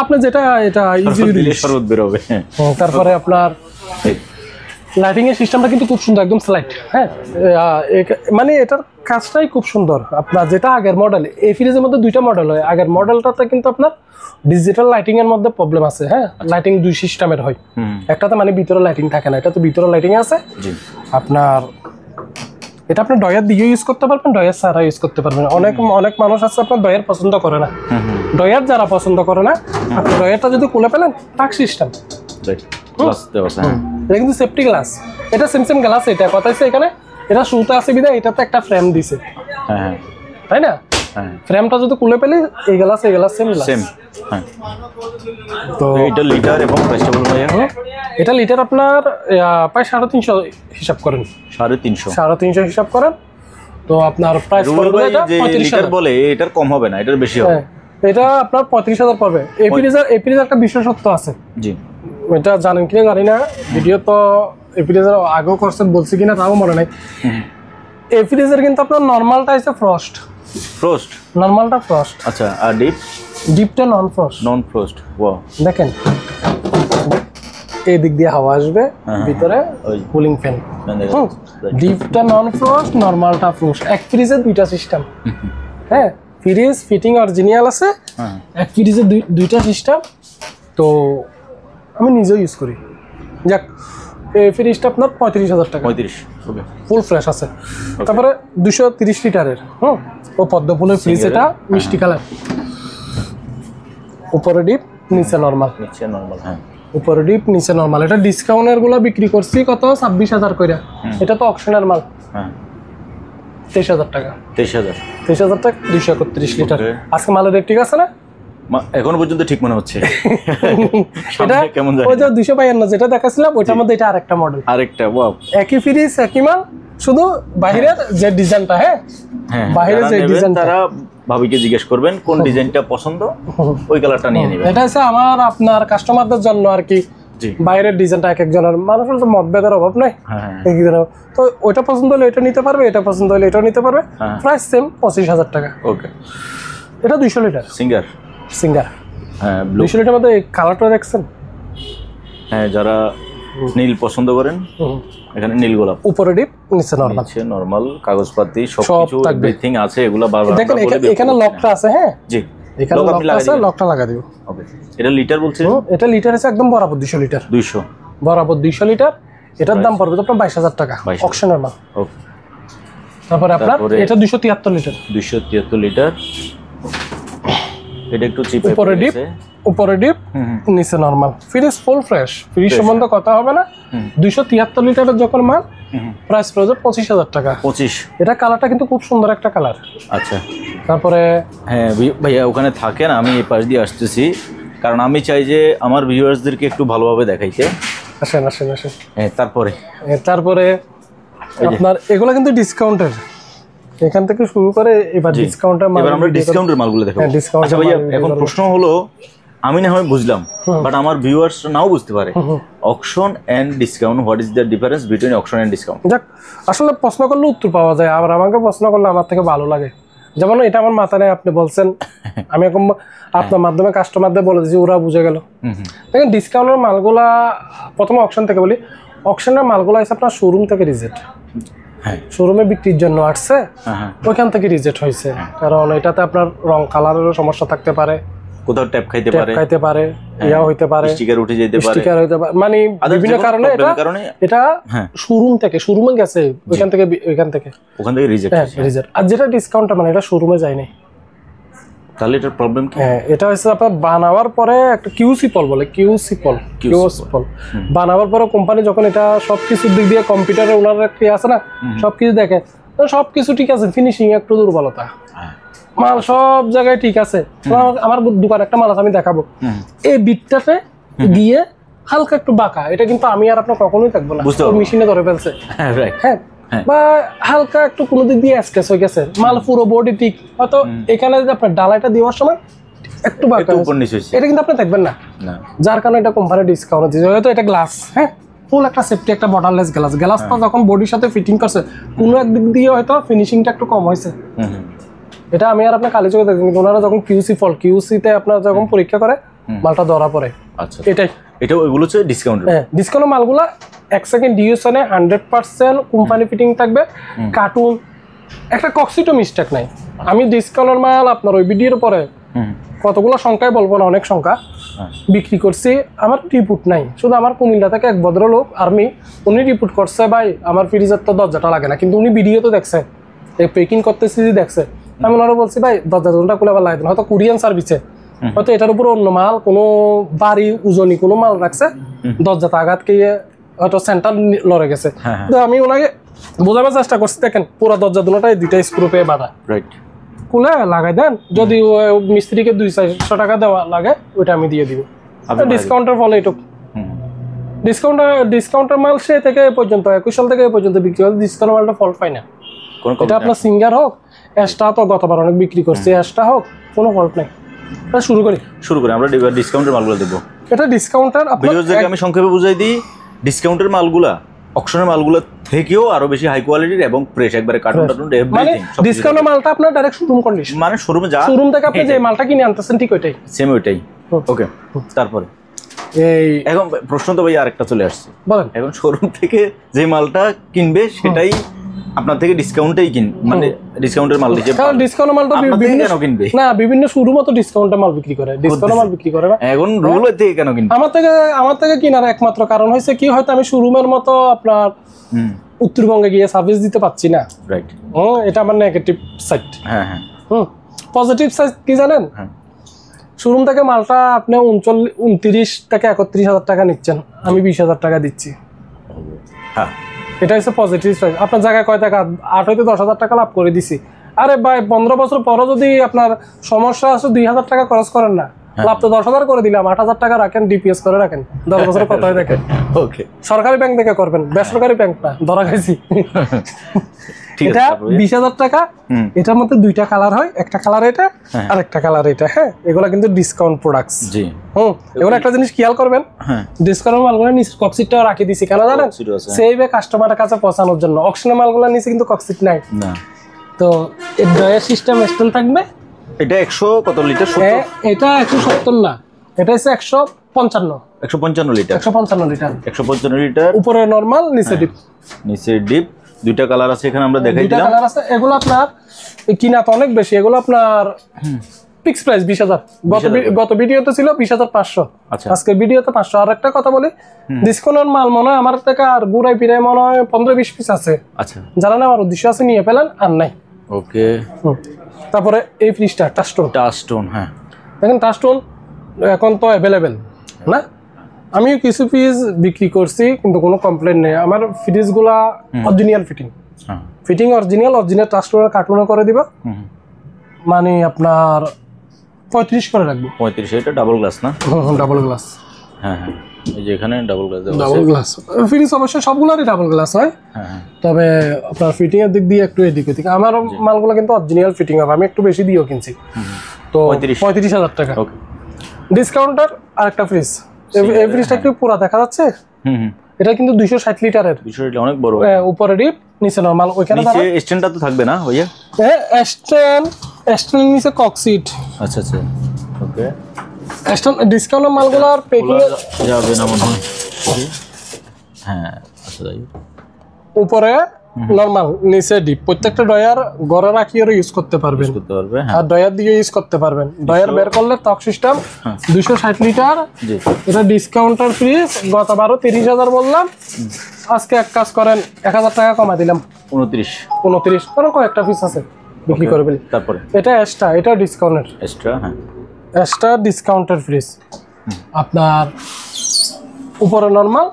আপনি যেটা এটা ইজি রিলিজ, শরবত বের হবে। তারপরে আপনার লাইটিং এর সিস্টেমটা কিন্তু খুব সুন্দর, একদম স্লাইড। হ্যাঁ, মানে এটার কাজটাই খুব সুন্দর। আপনার যেটা আগের মডেল, এই ফ্রিজের মধ্যে 2টা মডেল হয়। আগের মডেলটাতে কিন্তু আপনার ডিজিটাল লাইটিং এর মধ্যে প্রবলেম আছে। হ্যাঁ, লাইটিং 2 সিস্টেমের হয়। একটাতে মানে ভিতরে লাইটিং থাকে না, এটা তো ভিতরে লাইটিং আছে। আপনার এটা আপনি ডয়ার দিয়ে ইউজ করতে পারবেন, ডয়ার ছাড়া ইউজ করতে পারবেন। অনেক মানুষ আছে আপনার ডয়ার পছন্দ করে না। ডয়ার যারা পছন্দ করে না, আপনি ডয়ারটা যদি খুলে পেলেন, টাক সিস্টেম, গ্লাস দেওয়া আছে, হ্যাঁ। এটা কিন্তু সেফটি গ্লাস, এটা সেম গ্লাস। এটা কথা হচ্ছে এখানে এটা শুতে আছে বিধায় এটাতে একটা ফ্রেম দিছে, হ্যাঁ হ্যাঁ তাই না? হ্যাঁ, ফ্রেমটা যদি খুলে পেলে এই গ্লাস সেম গ্লাস। হ্যাঁ। তো এটা লিটার এবং ভেজিটেবল ভাইয়া, এটা লিটার আপনার প্রায় 350 হিসাব করেন, 350 হিসাব করেন। তো আপনার প্রাইস পড়বে এটা যে 35,000 লিটার বলে এটার কম হবে না, এটার বেশি হবে। হ্যাঁ, এটা আপনার 35,000 পড়বে। এই ফ্রিজের একটা বিশেষত্ব আছে, জি, এটা জানেন কিনা জানি না, ভিডিও তো এই ফ্রিজের আগেও করছেন, বলছি কিনা তাও মনে নাই। এই ফ্রিজের কিন্তু আপনার নরমালটা আছে ফ্রস্ট, নরমালটা ফ্রস্ট, আচ্ছা। আর ডিপটা নন ফ্রস্ট। ওয়াও, দেখেন এই দিক দিয়ে হাওয়া আসবে, ভিতরে কুলিং ফ্যান। ডিপটা নন ফ্রস্ট, নরমালটা ফ্রস্ট। এক ফ্রিজের দুইটা সিস্টেম, হ্যাঁ। ফ্রিজ ফিটিং অরিজিনাল আছে, এক ফ্রিজের দুইটা সিস্টেম। তো আমি নিজেও ইউজ করি। যাক, এই ফ্রিজটা আপনার 35,000 টাকা, 35, ওকে, ফুল ফ্রেশ আছে। তারপরে 230 লিটারের ও পদ্ম ফুলের ফ্রিজ, এটা মিষ্টি কালার, উপরে ডিপ নিচে নরমাল, হ্যাঁ, উপরে ডিপ নিচে নরমাল। এটা ডিসকাউন্টের গুলো বিক্রি করছি কত 26,000 করে, এটা তো অকশনের মাল, হ্যাঁ, 23,000 টাকা, 23,000 টাকা 231 লিটার। আজকে মালের রেট ঠিক আছে না? এখনো পর্যন্ত ঠিক মনে হচ্ছে। এটা কেমন ওই যে 252 যেটা দেখাছিলাম ওইটার মধ্যে এটা আরেকটা মডেল, ওয়াও, একই ফ্রিজ একই মাল, শুধু বাহিরের যে ডিজাইনটা, হ্যাঁ বাহিরের যে ডিজাইনটা, তারা ভাবিকে জিজ্ঞেস করবেন কোন ডিজাইনটা পছন্দ, ওই কালারটা নিয়ে নেবেন। এটা হচ্ছে আমার আপনার কাস্টমারদের জন্য আর কি। বাইরের ডিজাইনটা এক একজনের, মানুষের তো মতভেদের অভাব নাই, তো ওইটা পছন্দ হলে এটা নিতে পারবে, এটা পছন্দ হলে এটাও নিতে পারবে। প্রাইস সেম 25,000 টাকা। ওকে, এটা 200 লিটার সিঙ্গার, হ্যাঁ, 200 লিটার মধ্যে কালারটা দেখছেন? হ্যাঁ, যারা নীল পছন্দ করেন, এখানে নীল গোলাপ, উপরে ডিপ নিচে নরমাল, কাগজপাতি সবকিছু এভরিথিং আছে। এগুলা বারবার দেখেন এখানে লকটা আছে, হ্যাঁ জি, এখানে লকটা আছে, লকটা লাগা দিও। ওকে, এটা লিটার বলছেন? এটা লিটার আছে একদম বরাবর 200 লিটার, 200 বরাবর 200 লিটার। এটার দাম পড়বে আপনার 22,000 টাকা, অকশনের মাল। ওকে, তারপরে আপনার এটা 273 লিটার, 273 লিটার। এটা একটু চিপ, উপরে ডিপ নিচে normal. Fridge full fresh, fridge সম্বন্ধে কথা হবে না। 273 লিটারের যখন মাল, প্রাইস পড়বে 25,000 টাকা। 25। এটা কালারটা কিন্তু খুব সুন্দর একটা কালার। আচ্ছা, তারপরে হ্যাঁ ভাইয়া ওখানে থাকেন, আমি এই পাশ দিয়ে আসতেছি, কারণ আমি চাই যে আমার ভিউয়ার্সদেরকে একটু ভালোভাবে দেখাইতে। আসেন। হ্যাঁ, তারপরে আপনার এগুলো কিন্তু ডিসকাউন্টের, এখান থেকে শুরু করে এবার ডিসকাউন্টের মাল, এবার আমরা ডিসকাউন্টের মালগুলো দেখাবো। আচ্ছা ভাইয়া, এখন প্রশ্ন হলো, আমি না হয় বুঝলাম, বাট আমার ভিউয়ার্স নাও বুঝতে পারে, auction and discount, what is the difference between auction and discount? যাক, আসলে প্রশ্ন করলে উত্তর পাওয়া যায়, আবার আমাকে প্রশ্ন করলে আমার থেকে ভালো লাগে। যেমন এটা আমার মাথা নেই, আপনি বলছেন, আমি এখন আপনার মাধ্যমে কাস্টমারদের বলে দিচ্ছি, ওরা বুঝে গেল। দেখেন ডিসকাউন্টের মালগুলা, প্রথমে অকশন থেকে বলি। অকশনের মালগুলা আছে আপনার শোরুম থেকে রিজেক্ট, শোরুমে বিক্রির জন্য আসছে, ওইখান থেকে রিজেক্ট হয়েছে। কারণ এটাতে আপনার রং কালারেরও সমস্যা থাকতে পারে, কোথাও ট্যাপ খাইতে পারে, ইয়া হইতে পারে, স্টিকার উঠে যেতে পারে, মানে বিভিন্ন কারণে এটা শোরুম থেকে, শোরুমে গেছে, ওইখান থেকে রিজেক্ট। আর যেটা ডিসকাউন্টটা মানে এটা শোরুমে যায় নাই, তাহলে এটার প্রবলেম কি? এটা হচ্ছে আপনার বানাবার পরে একটা কিউসি পল বলে, কিউসি পল বানাবার পরে কোম্পানি যখন এটা সবকিছুর দিক দিয়ে কম্পিউটারে ওনারা কি আছে না, সবকিছু দেখে, সবকিছু ঠিক আছে, ফিনিশিং একটু দুর্বলতা, মাল সব জায়গায় ঠিক আছে। আমার দোকানে একটা মাল আছে, আমি দেখাবো। এই বিটটাতে গিয়ে হালকা একটু বাঁকা, এটা কিন্তু আমি আর আপনার কখনোই থাকবো না, মেশিনে ধরে ফেলছে, হ্যাঁ, বা হালকা একটু কোনো দিক দিয়ে স্ক্র্যাচ হয়ে গেছে, মাল পুরো বডি ঠিক, হয়তো এখানে যদি আপনার ডালাইটা দেওয়ার সময় একটু বাঁকা, এটা কিন্তু আপনি দেখবেন না, যার কারণে এটা কোম্পানি ডিসকাউন্ট দিয়েছে। হয়তো এটা গ্লাস, হ্যাঁ, ফুল একটা সেফটি, একটা বর্ডারলেস গ্লাসটা যখন বডির সাথে ফিটিং করছে, কোনো একদিক দিয়ে হয়তো ফিনিশিংটা একটু কম হয়েছে। এটা আমি আর আপনার কালি চোখে দেখবেন, কিন্তু ওনারা যখন কিউসিতে আপনার যখন পরীক্ষা করে মালটা ধরা পড়ে। আচ্ছা, এটা ওইগুলো হচ্ছে ডিসকাউন্ট। হ্যাঁ, ডিসকাউন্টের মালগুলা 1 সেকেন্ড ডিউশনে 100% কোম্পানি ফিটিং থাকবে, কার্টুন, একটা কক্সিটো মিস্টেক নাই। আমি ডিসকাউন্টের মাল আপনার ওই ভিডিওর পরে কতগুলো সংখ্যায় বলবো না, অনেক সংখ্যা বিক্রি করছি, আমার রিপোর্ট নাই। শুধু আমার কুমিল্লা থেকে এক ভদ্রলোক আর্মি, উনি রিপোর্ট করছে, ভাই আমার ফ্রিজের তো দরজাটা লাগে না, কিন্তু উনি ভিডিও তো দেখছে, এই প্যাকিং করতেছি দেখছে। আমি ওনারা বলছি, ভাই দরজাটা খুলে আবার লাগে, হয়তো কুরিয়ান সার্ভিসে, হয়তো এটার উপর অন্য মাল, কোনো বাড়ি ওজনই কোনো মাল রাখছে, দরজাতে আঘাত খেয়ে হয়তো সেন্টার লড়ে গেছে, তো আমি ওনাকে বোঝাবার চেষ্টা করছি, দেখেন পুরো দরজা দুটোটাই 2টা স্ক্রু পেয়ে বাঁধা, রাইট, খুলে লাগাই দেন, যদি মিস্ত্রিকে 200-400 টাকা দেওয়া লাগে ওইটা আমি দিয়ে দিব, ডিসকাউন্টের ফলে এটুকু। ডিসকাউন্টের মাল সে থেকে এ পর্যন্ত 21 সাল থেকে এ পর্যন্ত বিক্রি হয়, ডিসকাউন্ট মালটা ফল্ট পায় না। এটা আপনার সিঙ্গার হোক, অ্যাশটা তো গতবার অনেক বিক্রি করছি, অ্যাশটা হোক কোনো ফল্ট নাই। শুরু করি আমরা ডিসকাউন্টের মালগুলো দেবো। এটা ডিসকাউন্টের আমি সংক্ষেপে বুঝাই দিই, ডিসকাউন্টের মালগুলা অকশনের মালগুলো থেকেও আরো বেশি হাই কোয়ালিটির এবং ফ্রেশ, একবারে কার্টুন মানে ডিসকাউন্টের মালটা আপনার ডাইরেক্ট শোরুম কন্ডিশন, মানে শোরুমে যা শোরুম থেকে আপনি যে মালটা কিনে আনতেছেন ঠিক ওইটাই, সেম ওইটাই। ওকে, তারপরে এই এখন প্রশ্ন তো ভাই আরেকটা চলে আসছে, বলেন। এখন শোরুম থেকে যে মালটা কিনবে সেটাই আপনার থেকে ডিসকাউন্টেই মানে ডিসকাউন্টের মাল দিচ্ছে, কারণ ডিসকাউন্টের মাল তো বিভিন্ন কেন কিনবে না, বিভিন্ন শোরুমও তো ডিসকাউন্টের মাল বিক্রি করে, ডিসকাউন্টের মাল বিক্রি করে না, এখন রুল থেকে কেন কিনবে? আমার থেকে কেনার একমাত্র কারণ হইছে কি, হয়তো আমি শোরুমের মতো আপনার উত্তরবঙ্গে গিয়ে সার্ভিস দিতে পারছি না, রাইট, এটা আমার নেগেটিভ সাইড। হ্যাঁ হ্যাঁ, পজিটিভ সাইড কি জানেন, শোরুম থেকে মালটা আপনি 29 থেকে 31,000 টাকা নিচ্ছেন, আমি 20,000 টাকা দিচ্ছি, হ্যাঁ এটা হচ্ছে পজিটিভ সাইড। আপনার জায়গায় কয় টাকা 8 হইতে 10,000 টাকা লাভ করে দিছি, আরে ভাই 15 বছর পরও যদি আপনার সমস্যা আছে 2,000 টাকা খরচ করেন না, লাভ তো 10,000 করে দিলাম, 8,000 টাকা রাখেন, ডিপিএস করে রাখেন, 10 বছরের কথাই দেখেন। ওকে, সরকারি ব্যাংক থেকে করবেন, বেসরকারি ব্যাংক না, ধরা খাইছি। এটা 20,000 টাকা, এটার মধ্যে 2টা কালার হয়, একটা কালার এটা আর একটা কালার এটা, হ্যাঁ এগুলা কিন্তু ডিসকাউন্ট প্রোডাক্টস। জি, এগুলো একটা জিনিস খেয়াল করবেন, ডিসকাউন্ট মালগুলো নিচে কক্সিটটাও রাখি দিছি, কেন জানেন, সেইভাবে কাস্টমারের কাছে পৌঁছানোর জন্য। অকশনের মালগুলো নিচে কিন্তু কক্সিট নাই না, তো এর ডয়ার সিস্টেম স্টেল থাকবে। এটা 100 কত লিটার? এটা 170 না, এটা হচ্ছে 155 লিটার, 155 লিটার, উপরে নরমাল, নিচে ডিপ। দুইটা কালার আছে এখানে, আমরা দেখাই দিলাম। কালার আছে, এগুলো আপনার কিনা তো অনেক বেশি, এগুলো আপনার ফিক্স প্রাইস 20,000, গত ভিডিওতে ছিল 20,500, আজকে ভিডিওতে 500। আর একটা কথা বলি, ডিসকাউন্টের মাল মনে হয় আমার থেকে আর বুড়াই পিড়াই মনে হয় 15-20 পিস আছে, আচ্ছা যারা নেওয়ার উদ্দেশ্য আছে নিয়ে ফেলেন, আর নাই। ওকে, তারপরে এই ফ্রিজটা টাচস্টোন, হ্যাঁ দেখেন টাচস্টোন এখন তো অ্যাভেলেবেল না, আমি কিছু ফ্রিজ বিক্রি করছি কিন্তু কোনো কমপ্লেন নেই, আমার ফ্রিজগুলা অরিজিনাল ফিটিং অরিজিনাল টাচস্টোনের কার্টুনে করে দিবা, মানে আপনার 35 করে রাখবো। 35, এটা ডাবল গ্লাস না? ডাবল গ্লাস, হ্যাঁ হ্যাঁ, এই যে এখানে ডাবল গ্লাস ফ্রিজ, অবশ্যই সবগুলোরই ডাবল গ্লাস হয়, তবে আপনার ফিটিং এর দিক দিয়ে একটু এদিক ওদিক। আমার মালগুলো কিন্তু অরিজিনাল ফিটিং হবে, আমি একটু বেশি দিয়েও কিনছি, তো 35,000 টাকা ডিসকাউন্টার। আরেকটা ফ্রিজ, এই ফ্রিজটা কি পুরো দেখা যাচ্ছে? এটা কিন্তু 260 লিটারের, 260 লিটার, অনেক বড়, উপরে ডিপ নিচে নরমাল। ওইখানে নিচে স্ট্যান্ডটা তো থাকবে না ভাইয়া? হ্যাঁ, স্ট্যান্ড নিচে কক্সিট। আচ্ছা আচ্ছা, ওকে। স্ট্যান্ড ডিসকাউন্টের মালগুলোর প্যাকিং যাবে না মনে হয়, হ্যাঁ আচ্ছা যাই, উপরে নরমাল, নিচে ডিপ। প্রত্যেকটা ডয়ার ঘরে রাখি আর ইউজ করতে পারবেন, আর ডয়ার দিয়ে ইউজ করতে পারবেন। ডয়ার বের করলে টক সিস্টেম 260 লিটার, এটা ডিসকাউন্টার ফ্রিজ। গতবারও 30,000 বললাম, আজকে এক কাজ করেন 1,000 টাকা কমা দিলাম, 29 কারণ কয়েকটা পিস আছে বিক্রি করবেন। তারপরে এটা এক্সট্রা, এটা ডিসকাউন্টের এক্সট্রা ডিসকাউন্টের ফ্রিজ, আপনার উপরে নরমাল,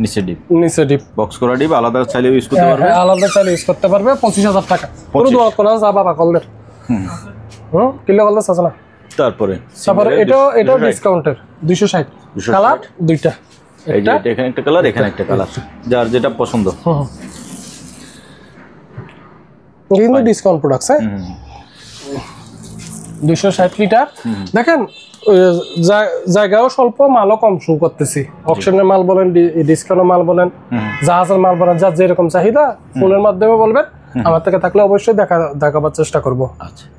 নিচে ডিপ বক্স করা ডিপ, আলাদা চাইলে ইউজ করতে পারবে, আলাদা চাইলে ইউজ করতে পারবে। 25,000 টাকা পুরো দোয়া করা যা বাবা কলদের, কিলো কলদের আছে না। তারপরে এটা ডিসকাউন্টের 260 কালার, দুইটা, এটা এখানে একটা কালার, এখানে একটা কালার, যার যেটা পছন্দ। কিন্তু ডিসকাউন্ট প্রোডাক্টস, হ্যাঁ 260 লিটার। দেখেন জায়গাও স্বল্প, মালও কম শো করতেছি। অকশনের মাল বলেন, ডিসকাউন্টের মাল বলেন, জাহাজের মাল বলেন, যার যেরকম চাহিদা ফোনের মাধ্যমে বলবেন, আমার থেকে থাকলে অবশ্যই দেখাবার চেষ্টা করবো।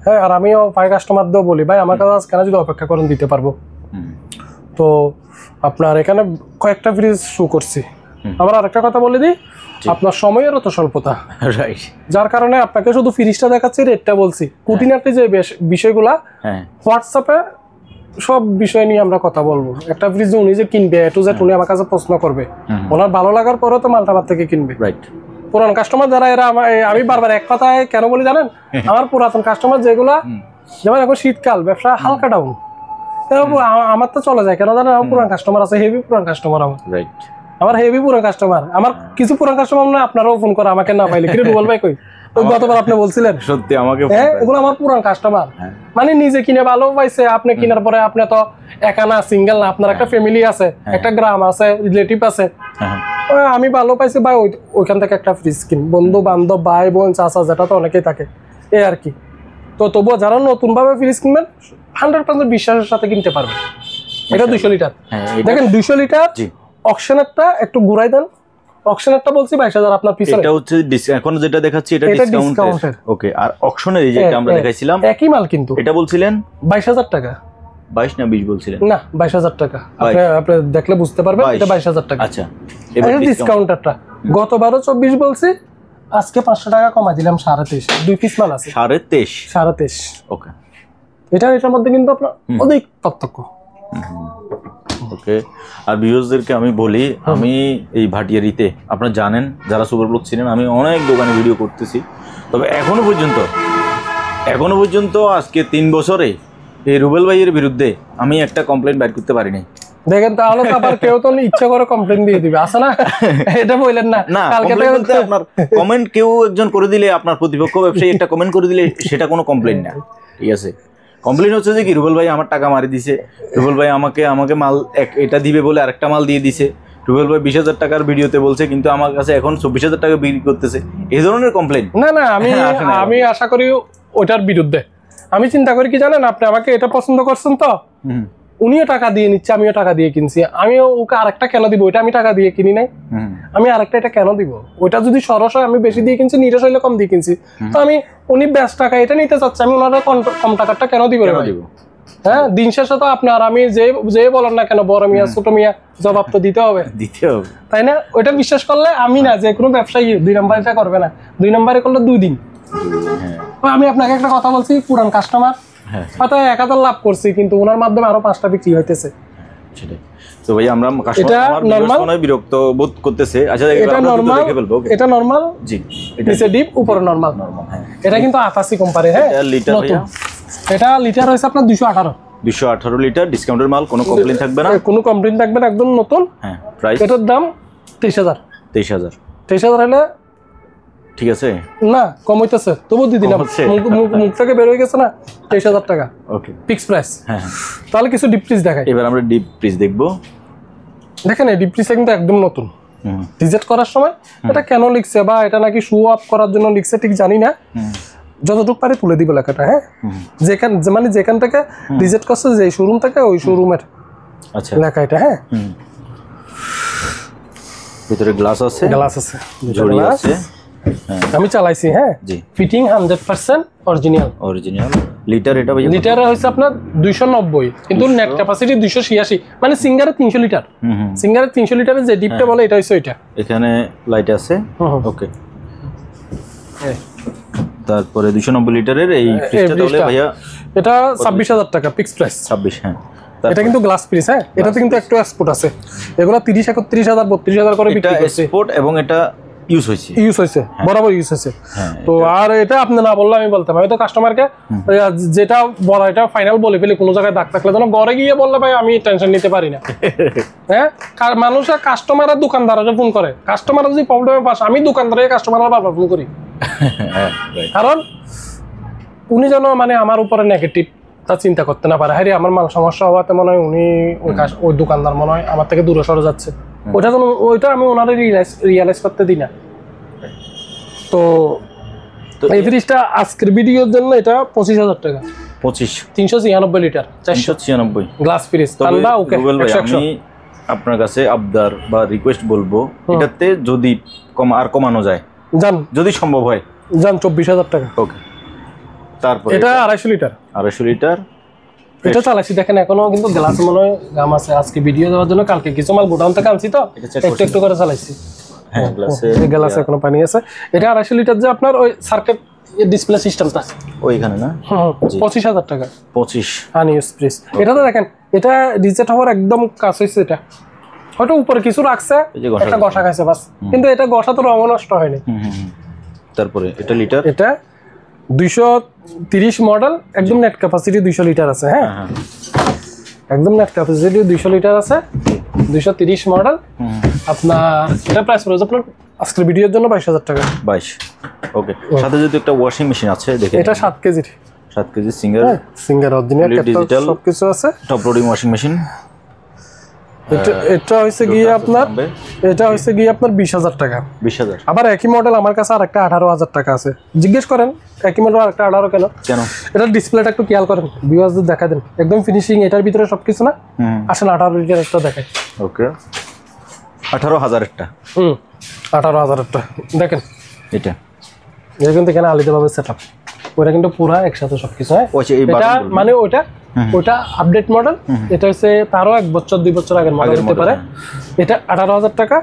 হ্যাঁ, আর আমিও ভাই কাস্টমারদেরও বলি, ভাই আমার কাছে কেন যদি অপেক্ষা করেন দিতে পারবো। তো আপনার এখানে কয়েকটা ফ্রিজ শো করছি। আবার আরেকটা কথা বলে দিই, আপনার সময়েরও তো স্বল্পতা, যার কারণে আপনাকে শুধু ফ্রিজটা দেখাচ্ছি, রেটটা বলছি। খুঁটিনাটি যে বিষয়গুলা হোয়াটসঅ্যাপে সব বিষয় নিয়ে আমরা কথা বলবো। একটা ফ্রিজ উনি যে কিনবে এ টু জেড উনি আমার কাছে প্রশ্ন করবে, ওনার ভালো লাগার পরেও তো মালটা আমার থেকে কিনবে। পুরান কাস্টমার যারা, এরা আমি বারবার এক কথায় কেন বলি জানেন, আমার পুরাতন কাস্টমার যেগুলা, যেমন এখন শীতকাল ব্যবসা হালকা ডাউন, আমার তো চলে যায় কেন জানেন, আমার পুরান কাস্টমার আছে, হেভি পুরান কাস্টমার আমার, রাইট, আমার হেভি পুরান কাস্টমার। আমার কিছু পুরান কাস্টমার না আপনারাও ফোন করে আমাকে না পাইলে, কিরে রুবেল ভাই কই, ওই গতবার আপনি বলছিলেন, সত্যি আমাকে হ্যাঁ এগুলো আমার পুরান কাস্টমার। মানে নিজে কিনে ভালো পাইছে, আপনি কিনার পরে আপনি তো একা না, সিঙ্গেল না, আপনার একটা ফ্যামিলি আছে, একটা গ্রাম আছে, রিলেটিভ আছে, আমি ভালো পাইছি ভাই, ওইখান থেকে একটা ফ্রিজ কিন, বন্ধু বান্ধব ভাই বোন চাচা যেটা তো অনেকেই থাকে এই আর কি। তো তবুও যারা নতুন ভাবে ফ্রিজ কিনবেন 100% বিশ্বাসের সাথে কিনতে পারবেন। এটা 200 লিটার, দেখেন 200 লিটার অকশনেরটা একটু ঘুরাই দেন, অকশনেরটা বলছি 22,000 আপনার পিছনে, এটা হচ্ছে এখন যেটা দেখাচ্ছি এটা ডিসকাউন্টের। ওকে, আর অকশনের এই যে আমরা দেখাইছিলাম একই মাল, কিন্তু এটা বলছিলেন 22,000 টাকা, 22 না 20 বলছিলেন না, 22,000 টাকা। আপনি দেখলে বুঝতে পারবেন এটা 22,000 টাকা। আচ্ছা, এবার ডিসকাউন্টারটা গতবারও 24 বলছি, আজকে 500 টাকা কমাই দিলাম 23.5, 2 পিস মাল আছে 23.5। ওকে, এটার মধ্যে কিন্তু আপনার অধিক পার্থক্য। ওকে, আর ভিউয়ারদেরকে আমি বলি, আমি এই ভাটিয়ারিতে আপনারা জানেন যারা সুপার ব্লগ ছিলেন, আমি অনেক দোকানে ভিডিও করতেছি, তবে এখনো পর্যন্ত আজকে 3 বছরে এই রুবেল ভাইয়ের বিরুদ্ধে আমি একটা কমপ্লেন বাইর করতে পারিনি। দেখেন তাহলে তো আবার কেউ তো ইচ্ছা করে কমপ্লেন দিয়ে দিবে, আছে না? এটা বললেন না, কালকে তো আপনার কমেন্ট কেউ একজন করে দিলে, আপনার প্রতিপক্ষ ব্যবসায়ী একটা কমেন্ট করে দিলে সেটা কোনো কমপ্লেন না, ঠিক আছে? কমপ্লেন হচ্ছে যে কি, রুবেল ভাই আমার টাকা মারি দিছে, রুবেল ভাই আমাকে মাল এটা দিবে বলে আরেকটা মাল দিয়ে দিছে, রুবেল ভাই 20,000 টাকার ভিডিওতে বলছে কিন্তু আমার কাছে এখন 24,000 টাকা বিক্রি করতেছে, এই ধরনের কমপ্লেন। না আমি আশা করি ওটার বিরুদ্ধে। আমি চিন্তা করি কি জানেন, আপনি আমাকে এটা পছন্দ করছেন তো, উনিও টাকা দিয়ে নিচ্ছে, আমিও টাকা দিয়ে কিনছি, আমিও ওকে আরেকটা কেন দিব? ওইটা আমি টাকা দিয়ে কিনি নাই, আমি আরেকটা এটা কেন দিব? ওইটা যদি সরস হয় আমি বেশি দিয়ে কিনছি, নিরস হইলে কম দিয়ে কিনছি, তো আমি উনি 20 টাকা এটা নিতে চাচ্ছি, আমি ওনারা কম টাকাটা কেন দিব? হ্যাঁ, দিন শেষে তো আপনার আমি যে বলেন না কেন, বড় মিয়া ছোট মিয়া জবাব তো দিতে হবে, তাই না? ওইটা বিশ্বাস করলে আমি না, যে কোনো ব্যবসায়ী 2 নম্বরটা করবে না, 2 নম্বরে করলে 2 দিন। আমি আপনাকে একটা কথা বলছি, পুরান কাস্টমার হয়তো 1000 লাভ করছি, কিন্তু ওনার মাধ্যমে আরো 5টা বিক্রি হইতেছে। তো ভাই আমরা কাস্টমার বিরক্ত বোধ করতেছে। আচ্ছা, এটা নরমাল, এটা নরমাল, জি নিচে ডিপ উপরে নরমাল। হ্যাঁ, এটা কিন্তু 88 কোম্পানি। হ্যাঁ, লিটার ভাইয়া, এটা লিটার হইছে আপনার 218 লিটার, ডিসকাউন্টের মাল, কোনো কমপ্লেইন থাকবে না, কোনো কমপ্লেইন থাকবে না, একদম নতুন। হ্যাঁ, প্রাইস এটার দাম 23,000 হলে ঠিক আছে না, কম হইতেছে, তবু দিয়ে দিলাম, মুখ থেকে বের হয়ে গেছে না, 23,000 টাকা। ওকে, ফিক্স প্রাইস। হ্যাঁ, তাহলে কিছু ডিপ ফ্রিজ দেখাই। এবার আমরা ডিপ ফ্রিজ দেখবো। দেখেন এই ডিপ ফ্রিজ কিন্তু একদম নতুন, রিজেক্ট করার সময় এটা কেন লিখছে বা এটা নাকি শো আপ করার জন্য লিখছে ঠিক জানি না, যতটুকু পারে তুলে দিব লেখাটা। হ্যাঁ, যেখান থেকে রিজেক্ট করছে, যে শোরুম থেকে, ওই শোরুমের লেখা এটা। হ্যাঁ, ভিতরে গ্লাস আছে, জড়ি আছে, আমি চালাইছি। হ্যাঁ, ফিটিং 100% অরিজিনাল। লিটার এটা ভাই, লিটার হইছে আপনার 290, কিন্তু নেট ক্যাপাসিটি 286, মানে সিঙ্গারে 300 লিটার। সিঙ্গারে 300 লিটারের যে ডিপটা বলে এটা হইছে ওইটা। এখানে লাইট আছে। ওকে, তারপরে 290 লিটারের এই ফ্রিজটা তাহলে ভাইয়া এটা 26,000 টাকা ফিক্স প্রাইস। 26। হ্যাঁ, এটা কিন্তু গ্লাস ফ্রিজ। হ্যাঁ, এটাতে কিন্তু একটু এক্সপোর্ট আছে, এগুলো 30, 31,000, 32,000 করে বিক্রি করছে। এক্সপোর্ট এবং এটা ইউজ হয়েছে, বরাবর ইউজ হয়েছে। তো আর এটা আপনি না বললে আমি বলতে পারি, তো কাস্টমারকে যেটা বলা এটা ফাইনাল বলে ফেলি, কোনো জায়গায় দাগ থাকলে যেন ঘরে গিয়ে বললে ভাই আমি টেনশন নিতে পারি না। হ্যাঁ, মানুষের কাস্টমাররা দোকানদাররা ফোন করে, কাস্টমার যদি প্রবলেমে পাস, আমি দোকানদারের কাস্টমাররা বারবার ফোন করি, কারণ উনি যেন মানে আমার উপরে নেগেটিভ তা চিন্তা করতে না পারে। হ্যাঁ, আমার মাল সমস্যা হওয়াতে মনে হয় উনি ওই দোকানদার মনে হয় আমার থেকে দূরে সরে যাচ্ছে, ওইটা আমি ওনারে রিয়ালাইজ করতে দিই না। তো এই ফ্রিজটা আজকের ভিডিওর জন্য এটা 25,000 টাকা। 396 লিটার, 496 গ্লাস ফ্রিজ, ঠান্ডা। ওকে, আমি আপনার কাছে আবদার বা রিকোয়েস্ট বলবো, এটাতে যদি কমানো যায়, জান যদি সম্ভব হয়, জান 24,000 টাকা। ওকে, তারপর এটা 250 লিটার, এটা চালাইছি। দেখেন এখনো কিন্তু গ্লাস মনে হয় গাম আছে। আজকে ভিডিও দেওয়ার জন্য কালকে কিছু মাল গোডাউন থেকে আনছি, তো একটু করে চালাইছি। হ্যাঁ, গ্লাসে এখনো পানি আছে। এটা 250 লিটার, যে আপনার ওই সার্কিট ডিসপ্লে সিস্টেমটা ওইখানে না। 25,000 টাকা 25 আনইউজ ফ্রিজ। এটা তো দেখেন, এটা রিজেক্ট হওয়ার একদম কাজ হয়েছে। এটা হয়তো উপরে কিছু রাখছে, একটা গসা খাইছে বাস, কিন্তু এটা গসা তো রঙ নষ্ট হয়নি। তারপরে এটা লিটার, এটা 230 মডেল, একদম নেট ক্যাপাসিটি 200 লিটার আছে। হ্যাঁ, একদম নেট ক্যাপাসিটি 200 লিটার আছে, 230 মডেল। আপনার এটা প্রাইস পড়বে আপনার আজকের ভিডিওর জন্য 22,000 টাকা। 22। ওকে, সাথে যদি একটা ওয়াশিং মেশিন আছে দেখে, এটা 7 কেজির, 7 KG singer, singer original digital সবকিছু আছে, টপ লোডিং ওয়াশিং মেশিন। এটা হইছে গিয়ে আপনার 20,000 টাকা। 20,000। আবার একই মডেল আমার কাছে আরেকটা 18,000 টাকা আছে। জিজ্ঞেস করেন একই মডেল আরেকটা 18 কেন? এটা ডিসপ্লেটা একটু খেয়াল করেন, ভিউয়ারদের দেখা দেন, একদম ফিনিশিং এটার ভিতরে সবকিছু না। আসলে 18 লিটার একটা দেখাই। ওকে, 18,000 একটা। 18,000 একটা দেখেন, এটা কিন্তু এখানে আলাদাভাবে সেটআপ, ওটা কিন্তু পুরো একসাথে সবকিছু। হ্যাঁ, এটা মানে ওটা আপডেট মডেল, এটা হচ্ছে তারও 1 বছর 2 বছর আগের মডেল হতে পারে। এটা 18,000 টাকা।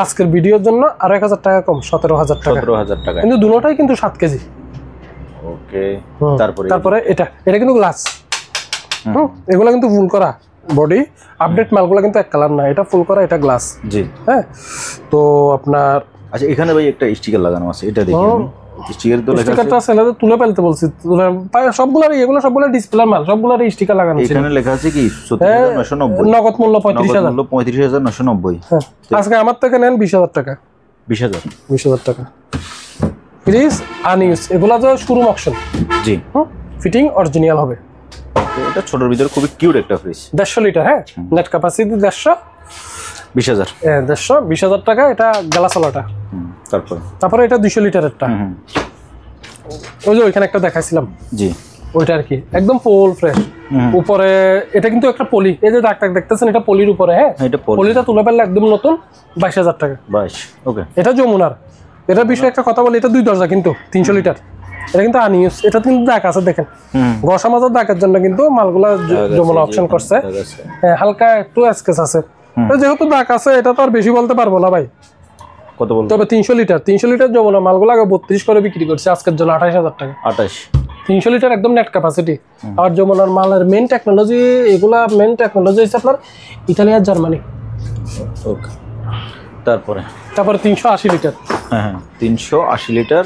আজকের ভিডিওর জন্য আরো 1,000 টাকা কম, 17,000 টাকা। 17,000 টাকা, কিন্তু দুটোটাই কিন্তু 7 কেজি। ওকে, তারপরে এটা কিন্তু গ্লাস। এগুলো কিন্তু ফুল করা বডি, আপডেট মালগুলো কিন্তু এক কালার না, এটা ফুল করা, এটা গ্লাস। জি, হ্যাঁ। তো আপনার আচ্ছা, এখানে ভাই একটা স্টিকার লাগানো আছে, এটা দেখি আমি। স্টিকার তো লেখা আছে, স্টিকারটা সেলাতে তুলে ফেলতে বলছি, সবগুলোর এগুলো সবগুলো ডিসপ্লে মাল, সবগুলোর স্টিকার লাগানো ছিল। এখানে লেখা আছে কি 37,990, নগদ মূল্য 35,000। 35,990। হ্যাঁ, আজকে আমার থেকে নেন 20,000 টাকা। 20,000 টাকা। প্লিজ আনইউজ, এগুলা তো শোরুম অপশন। জি, ফিটিং অরিজিনাল হবে। এটা ছোটর ভিতরে খুবই কিউট একটা ফ্রিজ। 150 লিটার। হ্যাঁ, নেট ক্যাপাসিটি 150। 20,000। 20,000 টাকা। এটা গ্লাসওয়ালাটা। তারপরে এটা 200 লিটারেরটা, ওই যে ওইখানে একটা দেখাইছিলাম। জি, ওইটা আর কি একদম ফুল ফ্রেশ। উপরে এটা কিন্তু একটা পলি, এই যে দাগ দেখতেছেন, এটা পলির উপরে। হ্যাঁ, এটা পলিটা তুলে ফেললে একদম নতুন, 22,000 টাকা। 22। ওকে, এটা যমুনার। এটার বিষয়ে একটা কথা বলি, এটা 2 দরজা কিন্তু 300 লিটার। এটা কিন্তু আনইউজ, এটা কিন্তু দাগ আছে দেখেন, ঘষা মাজার দাগের জন্য কিন্তু মালগুলা যমুনা অপশন করছে। হ্যাঁ, হালকা একটু স্কেচ আছে। যেহেতু দাগ আছে, এটা তো আর বেশি বলতে পারবো না ভাই। কত বলবো? তবে 300 লিটার যমুনা মালগুলো আগে 32 করে বিক্রি করছে, আজকের জন্য 28,000 টাকা। 28। 300 লিটার একদম নেট ক্যাপাসিটি। আর যমুনার মালের মেন টেকনোলজি, এগুলা মেন টেকনোলজি হচ্ছে আপনার ইতালি আর জার্মানি। ওকে, তারপরে 380 লিটার। হ্যাঁ, 380 লিটার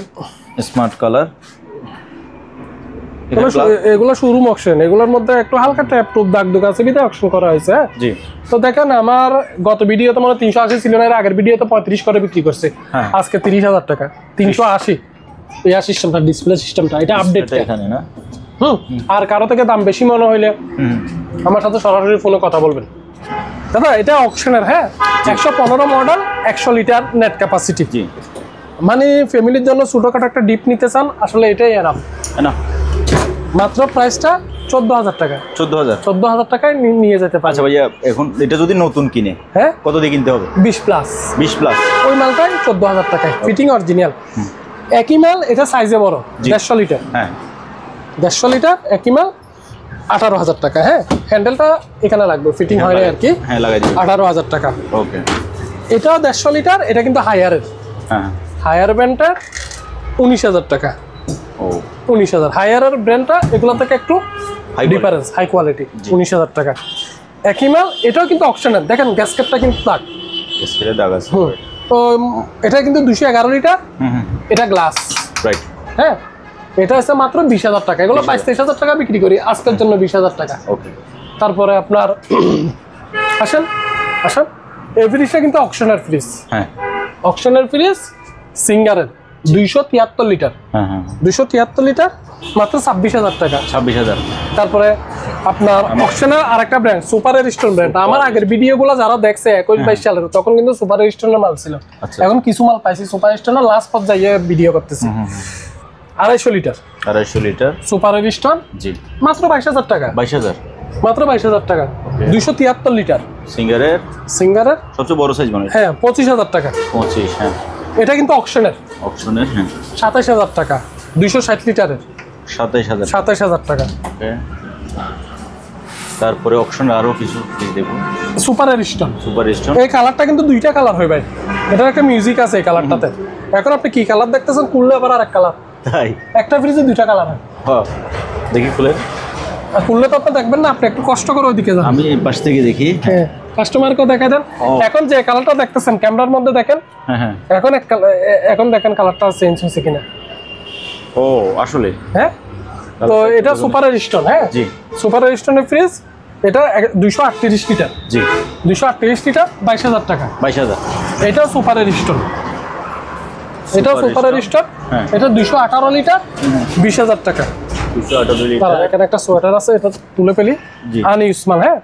স্মার্ট কালার। এগুলো শোরুম অপশন, এগুলোর মধ্যে একটু হালকা ট্যাপ টুপ দাগ দুগ আছে, বিধে অপশন করা হয়েছে। জি, তো দেখেন আমার গত ভিডিওতে মানে 380 ছিল না, এর আগের ভিডিওতে 35 করে বিক্রি করছে। আজকে 30,000 টাকা। 380 এই সিস্টেমটা, ডিসপ্লে সিস্টেমটা, এটা আপডেট এখানে না। আর কারো থেকে দাম বেশি মনে হইলে আমার সাথে সরাসরি ফোনে কথা বলবেন। দাদা এটা অকশনের। হ্যাঁ, 115 মডেল, 100 লিটার নেট ক্যাপাসিটি। জি, মানে ফ্যামিলির জন্য ছোটখাটো একটা ডিপ নিতে চান, আসলে এটাই এরাম না। মাত্র প্রাইসটা 14,000 টাকা। 14,000 টাকায় নিয়ে যেতে পারে। আচ্ছা ভাইয়া, এখন এটা যদি নতুন কিনে, হ্যাঁ, কত দিয়ে কিনতে হবে? 20 প্লাস। 20 প্লাস ওই মালটাই 14,000 টাকায়, ফিটিং অরিজিনাল। একই মাল, এটা সাইজে বড়, 150 লিটার। হ্যাঁ, 150 লিটার একই মাল, 18,000 টাকা। হ্যাঁ, হ্যান্ডেলটা এখানে লাগবে, ফিটিং হয় না আর কি। হ্যাঁ, লাগাই দিই। 18,000 টাকা। ওকে, এটাও 150 লিটার, এটা কিন্তু হায়ারের। হ্যাঁ, হায়ার ব্র্যান্ডটা 19,000 টাকা। ও, 19,000 হায়ারের ব্র্যান্ডটা, এগুলো থেকে একটু ডিফারেন্স, হাই কোয়ালিটি। 19,000 টাকা একই মাল। এটাও কিন্তু অপশনাল, দেখেন গ্যাসকেটটা কিন্তু দাগ, স্প্রে দাগ আছে। তো এটা কিন্তু 211 লিটার। এটা গ্লাস, রাইট। হ্যাঁ, এটা হচ্ছে মাত্র 20,000 টাকা। এগুলো 22-23,000 টাকা বিক্রি করি, আজকের জন্য 20,000 টাকা। ওকে, তারপরে আপনার আসেন এই ফ্রিজটা কিন্তু অকশনের ফ্রিজ। হ্যাঁ, অকশনের ফ্রিজ সিঙ্গারের 273 লিটার। 273 লিটার মাত্র 26,000 টাকা। 26,000। তারপরে আপনার অকশনের আরেকটা ব্র্যান্ড সুপার স্টোন ব্র্যান্ড, আমার আগের ভিডিওগুলো যারা দেখছে 21-22 সালের, তখন কিন্তু সুপার স্টোনের মাল ছিল। এখন কিছু মাল পাইছি সুপার স্টোনের, লাস্ট পর্যায়ে ভিডিও করতেছি। 250 লিটার। 250 litre super stone. জি, মাত্র 22,000 টাকা। 22,000 মাত্র 22,000 টাকা। 273 লিটার সিঙ্গারের সবচেয়ে বড় সাইজ মানে। হ্যাঁ, 25,000 টাকা। 25। হ্যাঁ, এটা কিন্তু অকশনের। হ্যাঁ, 27,000 টাকা। 260 লিটারের 27,000 টাকা। তারপরে অকশনের আরো কিছু দেখব, সুপার স্টোন। এই কালারটা কিন্তু দুইটা কালার হয় ভাই, এটার একটা মিউজিক আছে এই কালারটাতে। এখন আপনি কি কালার দেখতেছেন, খুললে আবার আরেক কালার। তাই একটা ফ্রিজে দুইটা কালার হয়। হ্যাঁ, দেখি খুললে তো আপনি দেখবেন না, আপনি একটু কষ্ট করে ওইদিকে যান, আমি এই পাশ থেকে দেখি। হ্যাঁ, কাস্টমারকেও দেখা দেন। এখন যে কালারটা দেখতেছেন ক্যামেরার মধ্যে দেখেন। হ্যাঁ, এখন দেখেন কালারটা চেঞ্জ হয়েছে কিনা। ও, আসলে। হ্যাঁ, তো এটা সুপার স্টোন। হ্যাঁ জি, সুপার স্টোনের ফ্রিজ এটা 238 লিটার। জি 238 লিটার 22,000 টাকা। 22,000। এটা সুপারের স্টোন, এটা সুপারের স্টোন। হ্যাঁ। এটা 218 লিটার 20,000 টাকা। 218 লিটার। এখানে একটা সোয়েটার আছে, এটা তুলে ফেলি। জি। আনইউজ মাল, হ্যাঁ,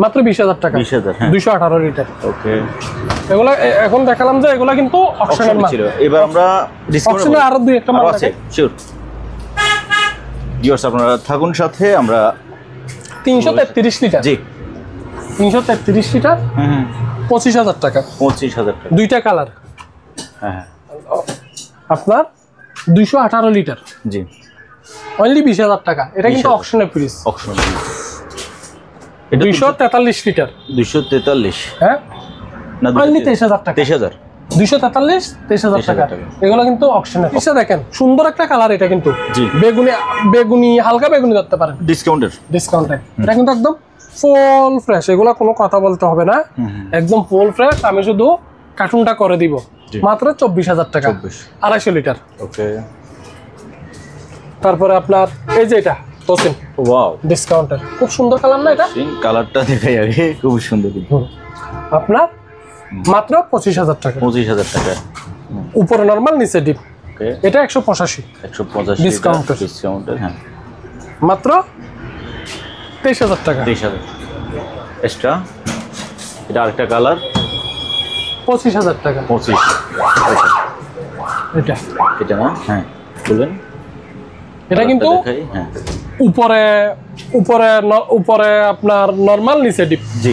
মাত্র 20,000 টাকা। 20,000, হ্যাঁ। 218 লিটার। ওকে, এগুলা এখন দেখালাম যে এগুলা কিন্তু অপশনাল মাল ছিল। এবার আমরা ডিসকাউন্ট অপশনে আরো দুই একটা মাল আছে, আছে। শিওর। ভিউয়ার্স আপনারা থাকুন সাথে। আমরা 333 লিটার। জি 333 লিটার 25,000 টাকা। 25,000 টাকা। দুইটা কালার। হ্যাঁ হ্যাঁ আপনার 218 লিটার জি অনলি 20,000 টাকা। এটা কিন্তু 20,000 অকশনের প্রাইস। অপশন। 243 লিটার। 243 হ্যাঁ, না অনলি 23,000 টাকা। 23,000। 243 23,000 টাকা। 23,000 টাকা। এগুলো কিন্তু অকশনের। এটা দেখেন সুন্দর একটা কালার, এটা কিন্তু জি। বেগুনি হালকা বেগুনি ধরতে পারেন ডিসকাউন্টের। ডিসকাউন্টে। এটা কিন্তু একদম ফুল ফ্রেশ, এগুলো কোনো কথা বলতে হবে না, একদম ফুল ফ্রেশ। আমি শুধু কার্টুনটা করে দিব জি। মাত্র 24,000 টাকা। 250 লিটার। ওকে, তারপরে আপনার এই যে এটা তোসিন ওয়াও, ডিসকাউন্টের, খুব সুন্দর কালার না এটা? কালারটা দেখাই আগে, খুব সুন্দর কিন্তু। আপনার মাত্র 25,000 টাকা। 25,000 টাকা। উপরে নরমাল, নিচে ডিপ। ওকে, এটা 185 185 ডিসকাউন্টের। ডিসকাউন্টের, হ্যাঁ। মাত্র 23,000 টাকা। 23,000 এক্সট্রা। এটা আরেকটা কালার, 25,000 টাকা। 25। এটা এটা না, হ্যাঁ বলেন। এটা কিন্তু দেখাই, হ্যাঁ। উপরে উপরে উপরে আপনার নরমাল, নিচে ডিপ। জি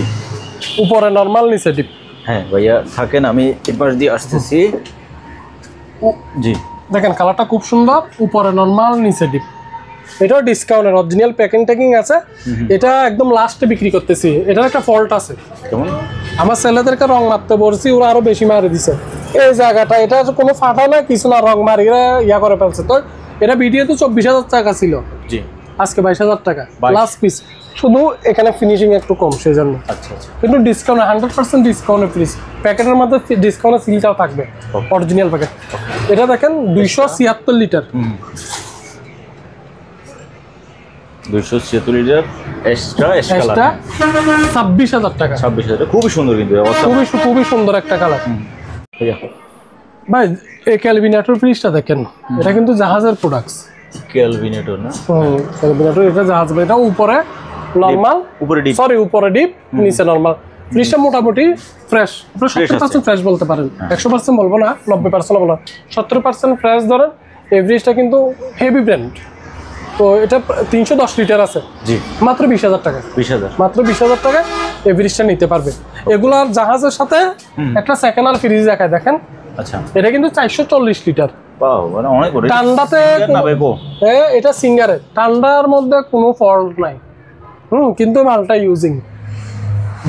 উপরে নরমাল, নিচে ডিপ। হ্যাঁ ভাইয়া থাকেন, আমি এবার দিয়ে আসতেছি। জি দেখেন কালারটা খুব সুন্দর, উপরে নরমাল, নিচে ডিপ। এটাও ডিসকাউন্টের, অরিজিনাল প্যাকিং ট্যাকিং আছে। এটা একদম লাস্টে বিক্রি করতেছি। এটার একটা ফল্ট আছে, কেমন? আমার ছেলেদেরকে রং মারতে বলছি, ওরা আরো বেশি মারি দিছে এই জায়গাটা। এটা কোনো ফাটা না, কিছু না, রং মারি ইয়া করে ফেলছে। তো এটা ভিডিও তো 24,000 টাকা ছিল, জি আজকে 22,000 টাকা 22,000 লাস্ট পিস। শুধু এখানে ফিনিশিং একটু কম, সেই জন্য। আচ্ছা আচ্ছা। কিন্তু ডিসকাউন্ট 100% ডিসকাউন্টের প্রাইস। প্যাকেটের মধ্যে ডিসকাউন্টের সিলটাও থাকবে, অরিজিনাল প্যাকেট। এটা দেখেন 276 লিটার। 276 লিটার এক্সট্রা এটা 26,000 টাকা। 26,000। খুবই সুন্দর কিন্তু অবস্থা। খুবই সুন্দর একটা কালার। ভাইয়া ভাই এই ক্যালভিনেটর ফ্রিজটা দেখেন, এটা কিন্তু জাহাজের প্রোডাক্টস। ক্যালভিনেটর না? ক্যালভিনেটর, এটা জাহাজ। এটা উপরে নরমাল, উপরে ডিপ। সরি উপরে ডিপ, নিচে নরমাল। ফ্রিজটা মোটামুটি ফ্রেশ, 70% ফ্রেশ বলতে পারেন। 100% বলবো না, 90% বলবো না, 70% ফ্রেশ ধরেন। এই ফ্রিজটা কিন্তু হেভি ব্র্যান্ড। তো এটা 310 লিটার আছে। জি মাত্র 20,000 টাকা। 20,000 মাত্র 20,000 টাকা এই ফ্রিজটা নিতে পারবে। এগুলার জাহাজের সাথে একটা সেকেন্ড হ্যান্ড ফ্রিজ দেখায়, দেখেন। আচ্ছা, এটা কিন্তু 440 লিটার। পাও মানে অনেক বড়। ঠান্ডাতে না ভাই গো, এটা সিঙ্গারে, ঠান্ডার মধ্যে কোনো ফল্ট নাই। কিন্তু মালটা ইউজিং,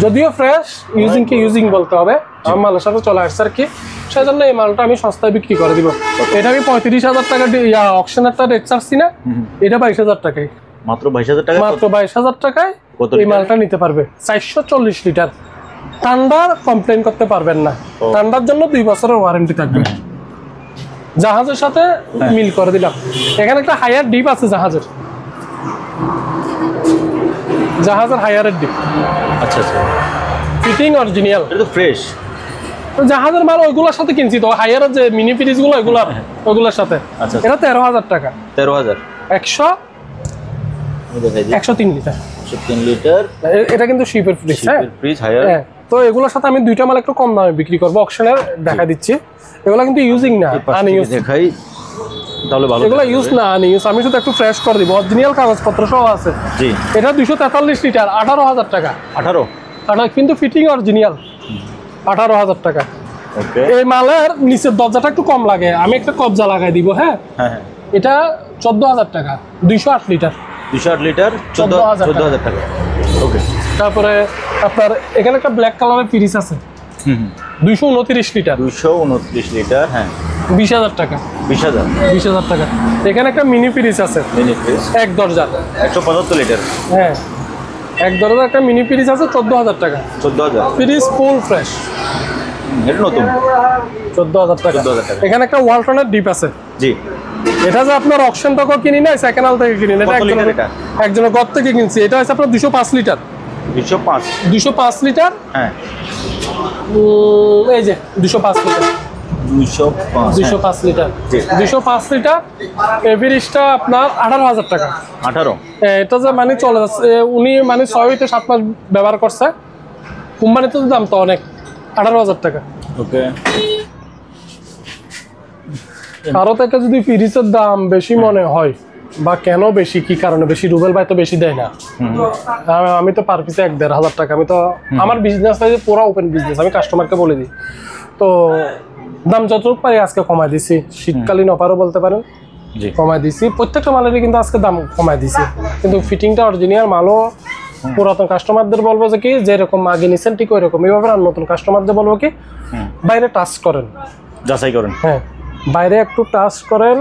যদিও ফ্রেশ, ইউজিং কি ইউজিং বলতে হবে, আমার মালের সাথে চলে আসছে আর কি। সেজন্য এই মালটা আমি সস্তায় বিক্রি করে দিব। এটা আমি 35,000 টাকা অকশনেরটা রেট চাচ্ছি না, এটা 22,000 টাকায়। মাত্র 22,000 টাকা। মাত্র 22,000 টাকায় কত এই মালটা নিতে পারবে। 440 লিটার। ঠান্ডার কমপ্লেন করতে পারবেন না, ঠান্ডার জন্য 2 বছরের ওয়ারেন্টি থাকবে। জাহাজের সাথে মিল করে দিলাম। এখানে একটা হায়ার ডিপ আছে জাহাজের, হায়ারের ডিপ। আচ্ছা আচ্ছা, ফিটিং অরিজিনাল। এটা তো ফ্রেশ। জাহাজের মাল ওইগুলোর সাথে কিনছি তো, হায়ারের যে মিনি ফ্রিজ গুলো ওইগুলোর সাথে। আচ্ছা, এটা 13,000 টাকা। 13,000। 103 লিটার। 103 লিটার। এটা কিন্তু শিপের ফ্রিজ। হ্যাঁ ফ্রিজ হায়ার। হ্যাঁ, তো এগুলোর সাথে আমি দুইটা মাল একটু কম দামে বিক্রি করবো, অকশনের দেখা দিচ্ছি। এগুলো কিন্তু ইউজিং না, আনইউজ। দেখাই তাহলে ভালো। এগুলো ইউজ না, আনইউজ। আমি শুধু একটু ফ্রেশ করে দিব, অরিজিনাল কাগজপত্র সহ আছে। জি এটা 243 লিটার, 18,000 টাকা। 18 কিন্তু ফিটিং অরিজিনাল, 18,000 টাকা। ওকে। এই মালের নিচের দরজাটা একটু কম লাগে, আমি একটা কবজা লাগাই দিব। হ্যাঁ হ্যাঁ, এটা 14,000 টাকা, 208 লিটার। 208 লিটার 14,000 টাকা। ওকে। তারপরে আপনার এখানে একটা ব্ল্যাক কালারের ফ্রিজ আছে, 229 লিটার। 229 লিটার, হ্যাঁ। 20,000 টাকা। 20,000। 20,000 টাকা। এখানে একটা মিনি ফ্রিজ আছে, মিনি ফ্রিজ এক দরজা, 175 লিটার। হ্যাঁ এক দরজা একটা মিনি ফ্রিজ আছে, 14,000 টাকা। 14,000। ফ্রিজ ফুল ফ্রেশ, এটা নতুন। 14,000 টাকা। 14,000 টাকা। এখানে একটা ওয়ালটনের ডিপ আছে, জি এটা যে আপনার অকশন থেকে কিনি না, সেকেন্ড হ্যান্ড থেকে কিনি না, এটা কত লিটার এটা? একজনের ঘর থেকে কিনছি। এটা হচ্ছে আপনার 205 লিটার। 205? 205 লিটার, হ্যাঁ এই যে 205 লিটার, 205 205 লিটার, জি। 205 লিটার। এভারেজটা আপনার 18,000 টাকা। 18? এটা যে মানে চলে যাচ্ছে, উনি মানে 6 থেকে 7 মাস ব্যবহার করছে। কোম্পানিতে তো দাম তো অনেক, 18,000 টাকা। ওকে। কারো থেকে যদি ফ্রিজের দাম বেশি মনে হয় বা কেন বেশি, কি কারণে বেশি, রুবেল ভাই তো বেশি দেয় না। আমি তো পার পিসে 1,500 টাকা। আমি তো আমার বিজনেসটা যে পুরো ওপেন বিজনেস, আমি কাস্টমারকে বলে দিই। তো দাম যতটুকু পারি আজকে কমাই দিছি, শীতকালীন অফারও বলতে পারেন, জি। কমাই দিছি। প্রত্যেকটা মালেরই কিন্তু আজকে দাম কমাই দিছি, কিন্তু ফিটিংটা অরিজিনাল মালও। পুরাতন কাস্টমারদের বলবো যে কি, যেরকম আগে নিছেন ঠিক ওই রকম এইভাবে। আর নতুন কাস্টমারদের বলবো কি, বাইরে টাচ করেন, যাচাই করেন। হ্যাঁ বাইরে একটু টাচ করেন।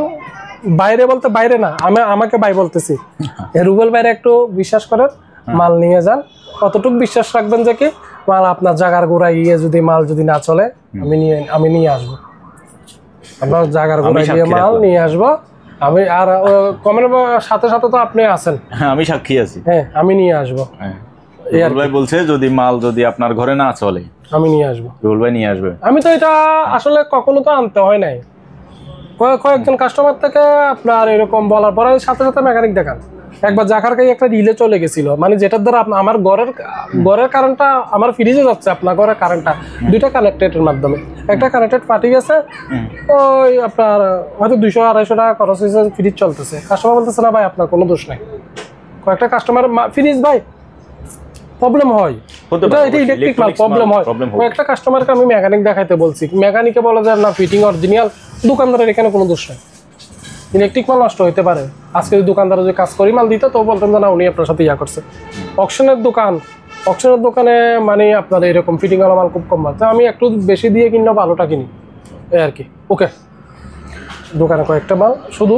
বাইরে বলতে বাইরে না, আমাকে ভাই বলতেছি, রুবেল বাইরে একটু বিশ্বাস করেন, মাল নিয়ে যান। কতটুকু বিশ্বাস রাখবেন যে কি, মাল আপনার জাগার গোড়ায় গিয়ে যদি মাল যদি না চলে, আমি নিয়ে আসবো। আপনার জাগার গোড়ায় গিয়ে মাল নিয়ে আসবো আমি। আর কমেন্ট সাথে সাথে তো আপনি আছেন, আমি সাক্ষী আছি। হ্যাঁ আমি নিয়ে আসবো। রুবেল ভাই বলছে যদি মাল যদি আপনার ঘরে না চলে, আমি নিয়ে আসবো, রুবেল ভাই নিয়ে আসবে। আমি তো এটা আসলে কখনো তো আনতে হয় নাই। কয়েকজন কাস্টমার থেকে আপনার এরকম বলার পরে সাথে সাথে মেকানিক দেখান। একবার জাকার কাছে একটা রিলে চলে গেছিল, মানে যেটার দ্বারা আমার ঘরের কারেন্টটা আমার ফ্রিজে যাচ্ছে, আপনার ঘরের কারেন্টটা দুইটা কানেক্টেডের মাধ্যমে। একটা কানেক্টেড ফাটি গেছে, ওই আপনার হয়তো 200-250 টাকা খরচ হয়েছে, ফ্রিজ চলতেছে। কাস্টমার বলতেছে না ভাই আপনার কোনো দোষ নাই। কয়েকটা কাস্টমার ফ্রিজ ভাই প্রবলেম হয়, এটা ইলেকট্রিক মাল প্রবলেম হয়। কয়েকটা কাস্টমারকে আমি মেকানিক দেখাইতে বলছি, মেকানিকে বলে যে না ফিটিং অরিজিনাল, দোকানদারের এখানে কোনো দোষ নাই। ইলেকট্রিক মাল নষ্ট হতে পারে। আজকে যদি দোকানদার যদি কাজ করি মাল দিত, তো বলতেন যে না উনি আপনার সাথে ইয়া করছে। অকশনের দোকানে মানে আপনার এরকম ফিটিং ওয়ালা মাল খুব কম মাল, তো আমি একটু বেশি দিয়ে কিনলেও ভালোটা কিনি, এই আর কি। ওকে, দোকানে কয়েকটা মাল শুধু